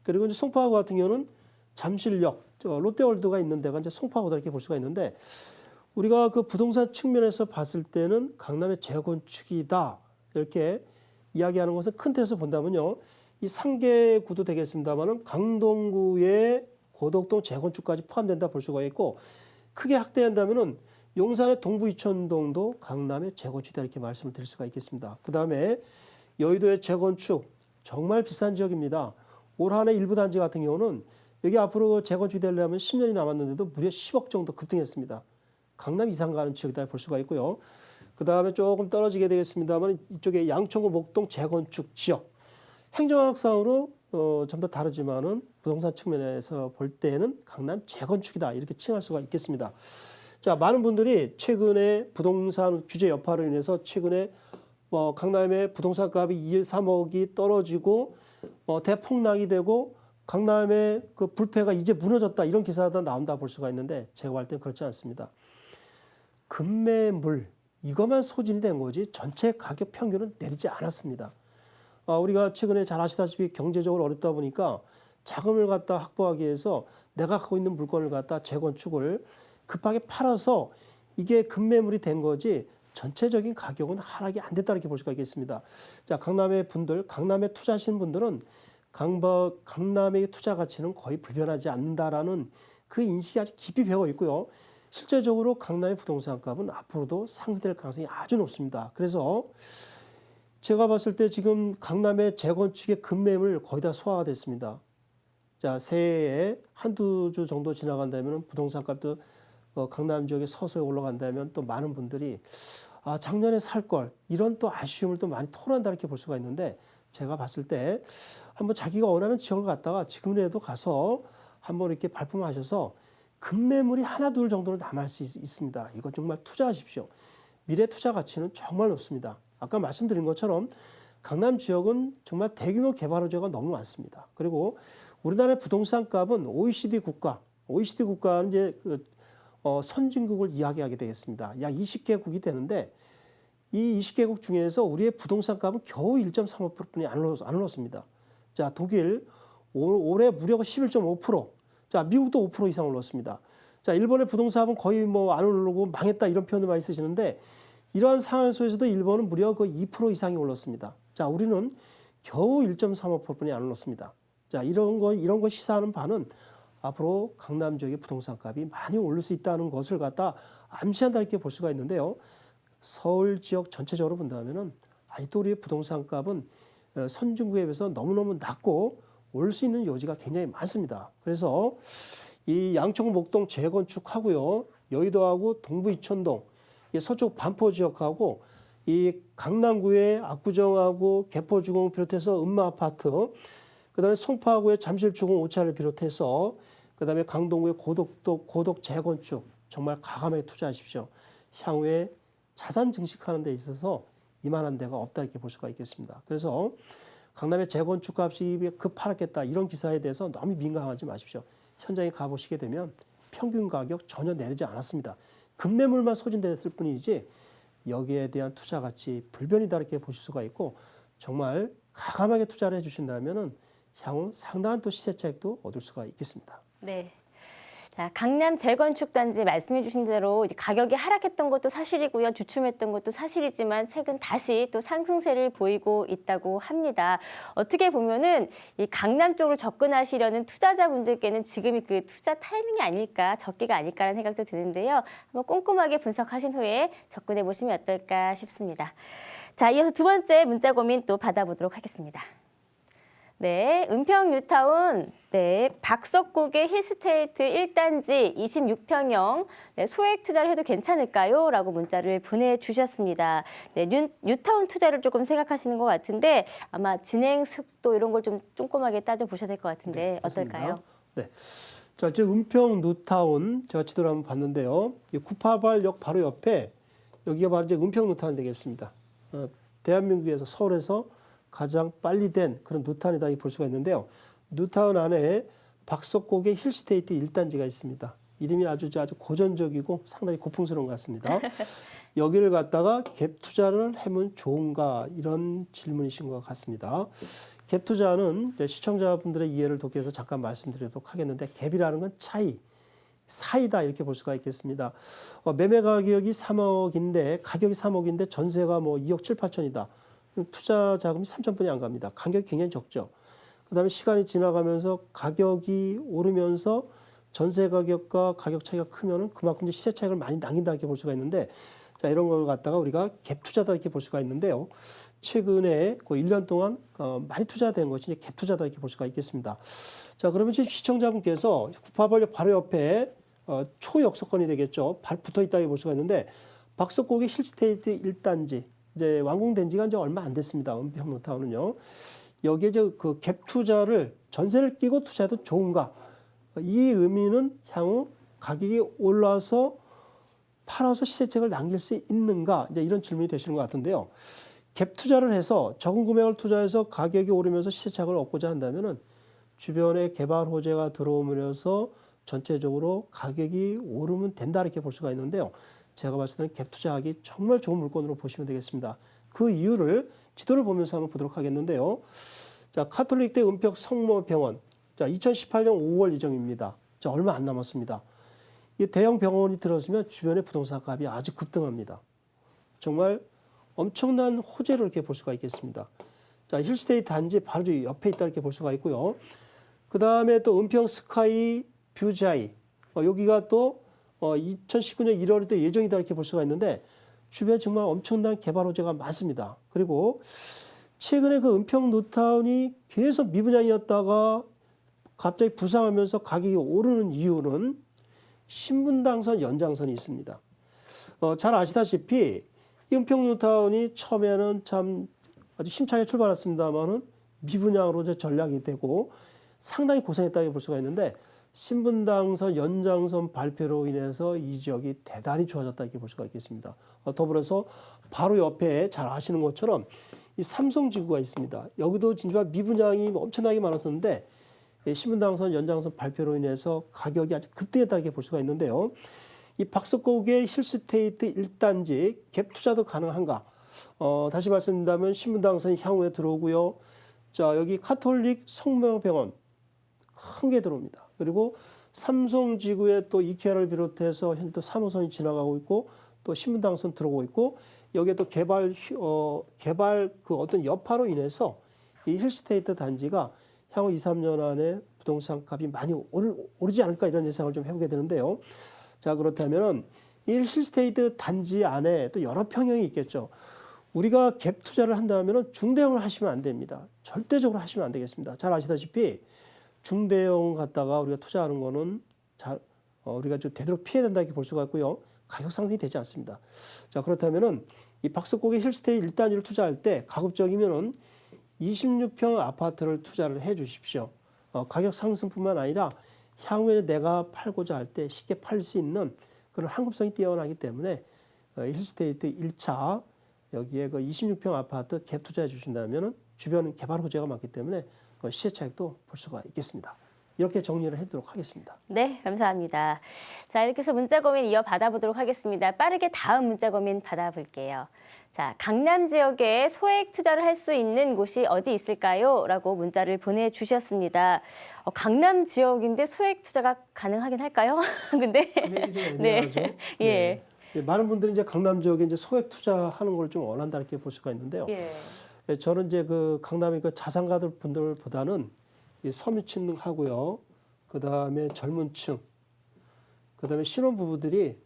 그리고 이제 송파구 같은 경우는 잠실역 롯데월드가 있는 데가 이제 송파구다 이렇게 볼 수가 있는데 우리가 그 부동산 측면에서 봤을 때는 강남의 재건축이다 이렇게 이야기하는 것은 큰 틀에서 본다면요 이 3개 구도 되겠습니다만은 강동구의 고덕동 재건축까지 포함된다 볼 수가 있고 크게 확대한다면은 용산의 동부 이천동도 강남의 재건축이다 이렇게 말씀을 드릴 수가 있겠습니다. 그 다음에 여의도의 재건축 정말 비싼 지역입니다. 올 한 해 일부 단지 같은 경우는 여기 앞으로 재건축이 되려면 10년이 남았는데도 무려 10억 정도 급등했습니다. 강남 이상 가는 지역이다 볼 수가 있고요. 그 다음에 조금 떨어지게 되겠습니다만 이쪽에 양천구 목동 재건축 지역 행정학상으로 좀 더 다르지만은 부동산 측면에서 볼 때는 강남 재건축이다 이렇게 칭할 수가 있겠습니다. 자, 많은 분들이 최근에 부동산 규제 여파로 인해서 최근에 강남의 부동산 값이 2, 3억이 떨어지고 대폭락이 되고 강남의 그 불패가 이제 무너졌다 이런 기사가 나온다 볼 수가 있는데 제가 볼 때는 그렇지 않습니다. 급매물 이것만 소진이 된 거지 전체 가격 평균은 내리지 않았습니다. 우리가 최근에 잘 아시다시피 경제적으로 어렵다 보니까 자금을 갖다 확보하기 위해서 내가 갖고 있는 물건을 갖다 재건축을 급하게 팔아서 이게 급매물이 된 거지 전체적인 가격은 하락이 안 됐다 이렇게 볼 수가 있겠습니다. 자, 강남의 분들, 강남에 투자하시는 분들은 강남의 투자 가치는 거의 불변하지 않는다라는 그 인식이 아주 깊이 배어 있고요. 실제적으로 강남의 부동산 값은 앞으로도 상승될 가능성이 아주 높습니다. 그래서 제가 봤을 때 지금 강남의 재건축의 급매물 거의 다 소화가 됐습니다. 자, 새해에 한두 주 정도 지나간다면 부동산 값도 강남 지역에 서서히 올라간다면 또 많은 분들이 작년에 살 걸 이런 또 아쉬움을 또 많이 토로한다 이렇게 볼 수가 있는데 제가 봤을 때 한번 자기가 원하는 지역을 갔다가 지금이라도 가서 한번 이렇게 발품하셔서 급매물이 하나 둘 정도는 남을 수 있습니다. 이거 정말 투자하십시오. 미래 투자 가치는 정말 높습니다. 아까 말씀드린 것처럼 강남 지역은 정말 대규모 개발 호재가 너무 많습니다. 그리고 우리나라의 부동산 값은 OECD 국가는 이제 선진국을 이야기하게 되겠습니다. 약 20개국이 되는데 이 20개국 중에서 우리의 부동산 값은 겨우 1.35%뿐이 안 올랐습니다. 자, 독일 올해 무려 11.5%. 자, 미국도 5% 이상 올랐습니다. 자, 일본의 부동산은 거의 안 오르고 망했다 이런 표현을 많이 쓰시는데 이러한 상황 속에서도 일본은 무려 그 2% 이상이 올랐습니다. 자, 우리는 겨우 1.35%뿐이 안 올랐습니다. 자, 이런 거 시사하는 바는 앞으로 강남 지역의 부동산 값이 많이 오를 수 있다는 것을 갖다 암시한다 이렇게 볼 수가 있는데요. 서울 지역 전체적으로 본다면은 아직도 우리의 부동산 값은 선진국에 비해서 너무너무 낮고 올 수 있는 여지가 굉장히 많습니다. 그래서 이 양천 목동 재건축하고요. 여의도하고 동부 이촌동, 서쪽 반포 지역하고 이 강남구의 압구정하고 개포주공 비롯해서 음마아파트, 그다음에 송파구의 잠실주공 5차를 비롯해서 그다음에 강동구의 고덕 재건축 정말 과감하게 투자하십시오. 향후에 자산 증식하는 데 있어서 이만한 데가 없다 이렇게 볼 수가 있겠습니다. 그래서 강남의 재건축 값이 급하락했다 이런 기사에 대해서 너무 민감하지 마십시오. 현장에 가보시게 되면 평균 가격 전혀 내리지 않았습니다. 급매물만 소진됐을 뿐이지 여기에 대한 투자 가치 불변이다 이렇게 보실 수가 있고 정말 과감하게 투자를 해주신다면은 향후 상당한 또 시세 차익도 얻을 수가 있겠습니다. 네. 자, 강남 재건축 단지 말씀해 주신 대로 이제 가격이 하락했던 것도 사실이고요. 주춤했던 것도 사실이지만 최근 다시 또 상승세를 보이고 있다고 합니다. 어떻게 보면은 이 강남 쪽으로 접근하시려는 투자자분들께는 지금이 그 투자 타이밍이 아닐까, 적기가 아닐까라는 생각도 드는데요. 한번 꼼꼼하게 분석하신 후에 접근해 보시면 어떨까 싶습니다. 자, 이어서 두 번째 문자 고민 또 받아보도록 하겠습니다. 네, 은평 뉴타운, 네, 박석곡의 힐스테이트 1단지 26평형, 네, 소액 투자를 해도 괜찮을까요? 라고 문자를 보내주셨습니다. 네, 뉴타운 투자를 조금 생각하시는 것 같은데 아마 진행 속도 이런 걸 좀 꼼꼼하게 따져보셔야 될 것 같은데 네, 어떨까요? 네. 자, 이제 은평 뉴타운 제가 지도를 한번 봤는데요. 이 구파발역 바로 옆에 여기가 바로 이제 은평 뉴타운 되겠습니다. 대한민국에서 서울에서 가장 빨리 된 그런 뉴타운이다 볼 수가 있는데요. 뉴타운 안에 박석곡의 힐스테이트 1단지가 있습니다. 이름이 아주 고전적이고 상당히 고풍스러운 것 같습니다. 여기를 갖다가 갭 투자를 하면 좋은가 이런 질문이신 것 같습니다. 갭 투자는 시청자분들의 이해를 돕기 위해서 잠깐 말씀드리도록 하겠는데 갭이라는 건 사이다 이렇게 볼 수가 있겠습니다. 매매 가격이 3억인데 가격이 3억인데 전세가 2억 7, 8천이다. 투자 자금이 3천뿐이 안 갑니다. 가격이 굉장히 적죠. 그다음에 시간이 지나가면서 가격이 오르면서 전세 가격과 가격 차이가 크면은 그만큼 이제 시세 차익을 많이 남긴다 이렇게 볼 수가 있는데 자, 이런 걸 갖다가 우리가 갭 투자다 이렇게 볼 수가 있는데요. 최근에 그 1년 동안 많이 투자된 것이 이제 갭 투자다 이렇게 볼 수가 있겠습니다. 자, 그러면 지금 시청자분께서 구파발역 바로 옆에 초역세권이 되겠죠. 붙어 있다고 볼 수가 있는데 박석곡의 힐스테이트 1단지 이제 완공된 지가 이제 얼마 안 됐습니다. 은평 뉴타운은요. 여기에 이제 그 갭 투자를 전세를 끼고 투자해도 좋은가? 이 의미는 향후 가격이 올라서 팔아서 시세책을 남길 수 있는가? 이제 이런 질문이 되시는 것 같은데요. 갭 투자를 해서 적은 금액을 투자해서 가격이 오르면서 시세책을 얻고자 한다면은 주변에 개발 호재가 들어오면서 전체적으로 가격이 오르면 된다 이렇게 볼 수가 있는데요. 제가 봤을 때는 갭 투자하기 정말 좋은 물건으로 보시면 되겠습니다. 그 이유를 지도를 보면서 한번 보도록 하겠는데요. 자, 가톨릭대 은평 성모병원. 자, 2018년 5월 예정입니다. 자, 얼마 안 남았습니다. 이 대형 병원이 들어서면 주변의 부동산 값이 아주 급등합니다. 정말 엄청난 호재로 이렇게 볼 수가 있겠습니다. 자, 힐스테이 단지 바로 옆에 있다 이렇게 볼 수가 있고요. 그 다음에 또 은평 스카이 뷰자이. 여기가 또 2019년 1월에 또 예정이다 이렇게 볼 수가 있는데 주변에 정말 엄청난 개발 호재가 많습니다. 그리고 최근에 그 은평 뉴타운이 계속 미분양이었다가 갑자기 부상하면서 가격이 오르는 이유는 신분당선 연장선이 있습니다. 잘 아시다시피 은평 뉴타운이 처음에는 참 아주 심차게 출발했습니다만은 미분양으로 이제 전략이 되고 상당히 고생했다고 볼 수가 있는데 신분당선 연장선 발표로 인해서 이 지역이 대단히 좋아졌다 이렇게 볼 수가 있겠습니다. 더불어서 바로 옆에 잘 아시는 것처럼 이 삼성지구가 있습니다. 여기도 진짜 미분양이 엄청나게 많았었는데 신분당선 연장선 발표로 인해서 가격이 아주 급등했다 이렇게 볼 수가 있는데요. 이 박석곡의 힐스테이트 1단지 갭 투자도 가능한가? 다시 말씀드린다면 신분당선이 향후에 들어오고요. 자, 여기 가톨릭 성모병원 큰 게 들어옵니다. 그리고 삼성지구에 또 이케아를 비롯해서 현재 또 3호선이 지나가고 있고 또 신분당선 들어오고 있고 여기에 또 개발 그 어떤 여파로 인해서 이 힐스테이트 단지가 향후 2, 3년 안에 부동산 값이 많이 오르지 않을까 이런 예상을 좀 해보게 되는데요. 자, 그렇다면은 이 힐스테이트 단지 안에 또 여러 평형이 있겠죠. 우리가 갭 투자를 한다면은 중대형을 하시면 안 됩니다. 절대적으로 하시면 안 되겠습니다. 잘 아시다시피 중대형 갖다가 우리가 투자하는 거는 우리가 좀 되도록 피해야 된다 이렇게 볼 수가 있고요. 가격 상승이 되지 않습니다. 자, 그렇다면은 이 박석곡의 힐스테이 1단지를 투자할 때 가급적이면은 26평 아파트를 투자를 해 주십시오. 가격 상승뿐만 아니라 향후에 내가 팔고자 할 때 쉽게 팔 수 있는 그런 항급성이 뛰어나기 때문에 힐스테이트 1차 여기에 그 26평 아파트 갭 투자해 주신다면은 주변 개발 호재가 많기 때문에 시세 차익도 볼 수가 있겠습니다. 이렇게 정리를 해도록 하겠습니다. 네, 감사합니다. 자, 이렇게 해서 문자 고민 이어 받아보도록 하겠습니다. 빠르게 다음 문자 고민 받아볼게요. 자, 강남 지역에 소액 투자를 할 수 있는 곳이 어디 있을까요? 라고 문자를 보내주셨습니다. 강남 지역인데 소액 투자가 가능하긴 할까요? 근데 네. 예. 네, 많은 분들이 이제 강남 지역에 이제 소액 투자하는 걸 좀 원한다 이렇게 볼 수가 있는데요. 예. 저는 이제 그 강남의 그 자산가들 분들보다는 이 서민층하고요, 그 다음에 젊은층, 그 다음에 신혼부부들이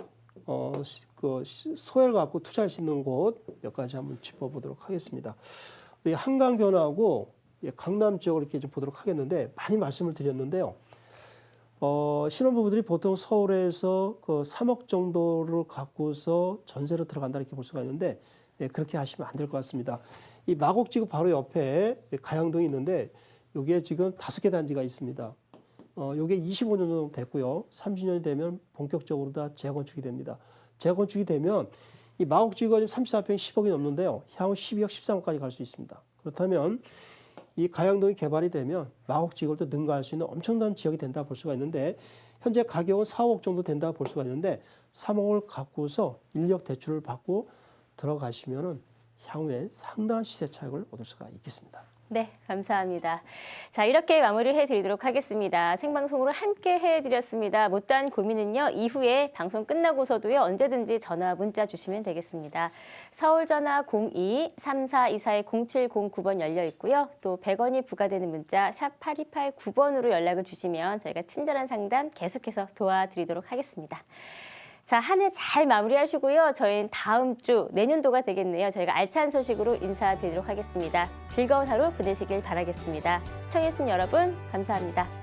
그 소액을 갖고 투자할 수 있는 곳 몇 가지 한번 짚어보도록 하겠습니다. 우리 한강 변화하고 강남 지역을 이렇게 좀 보도록 하겠는데 많이 말씀을 드렸는데요. 신혼부부들이 보통 서울에서 그 3억 정도를 갖고서 전세로 들어간다 이렇게 볼 수가 있는데 그렇게 하시면 안 될 것 같습니다. 이 마곡지구 바로 옆에 가양동이 있는데 여기에 지금 5개 단지가 있습니다. 요게 25년 정도 됐고요. 30년이 되면 본격적으로 다 재건축이 됩니다. 재건축이 되면 이 마곡지구가 지금 34평이 10억이 넘는데요. 향후 12억, 13억까지 갈 수 있습니다. 그렇다면 이 가양동이 개발이 되면 마곡지구를 또 능가할 수 있는 엄청난 지역이 된다 볼 수가 있는데 현재 가격은 4억 정도 된다 볼 수가 있는데 3억을 갖고서 인력 대출을 받고 들어가시면은 향후에 상당한 시세 차익을 얻을 수가 있겠습니다. 네, 감사합니다. 자, 이렇게 마무리해 드리도록 하겠습니다. 생방송으로 함께 해드렸습니다. 못다한 고민은요, 이후에 방송 끝나고서도요, 언제든지 전화, 문자 주시면 되겠습니다. 서울 전화 02-3424-0709번 열려 있고요. 또 100원이 부과되는 문자 샵 8289번으로 연락을 주시면 저희가 친절한 상담 계속해서 도와드리도록 하겠습니다. 자, 한 해 잘 마무리하시고요. 저희는 다음 주 내년도가 되겠네요. 저희가 알찬 소식으로 인사드리도록 하겠습니다. 즐거운 하루 보내시길 바라겠습니다. 시청해주신 여러분 감사합니다.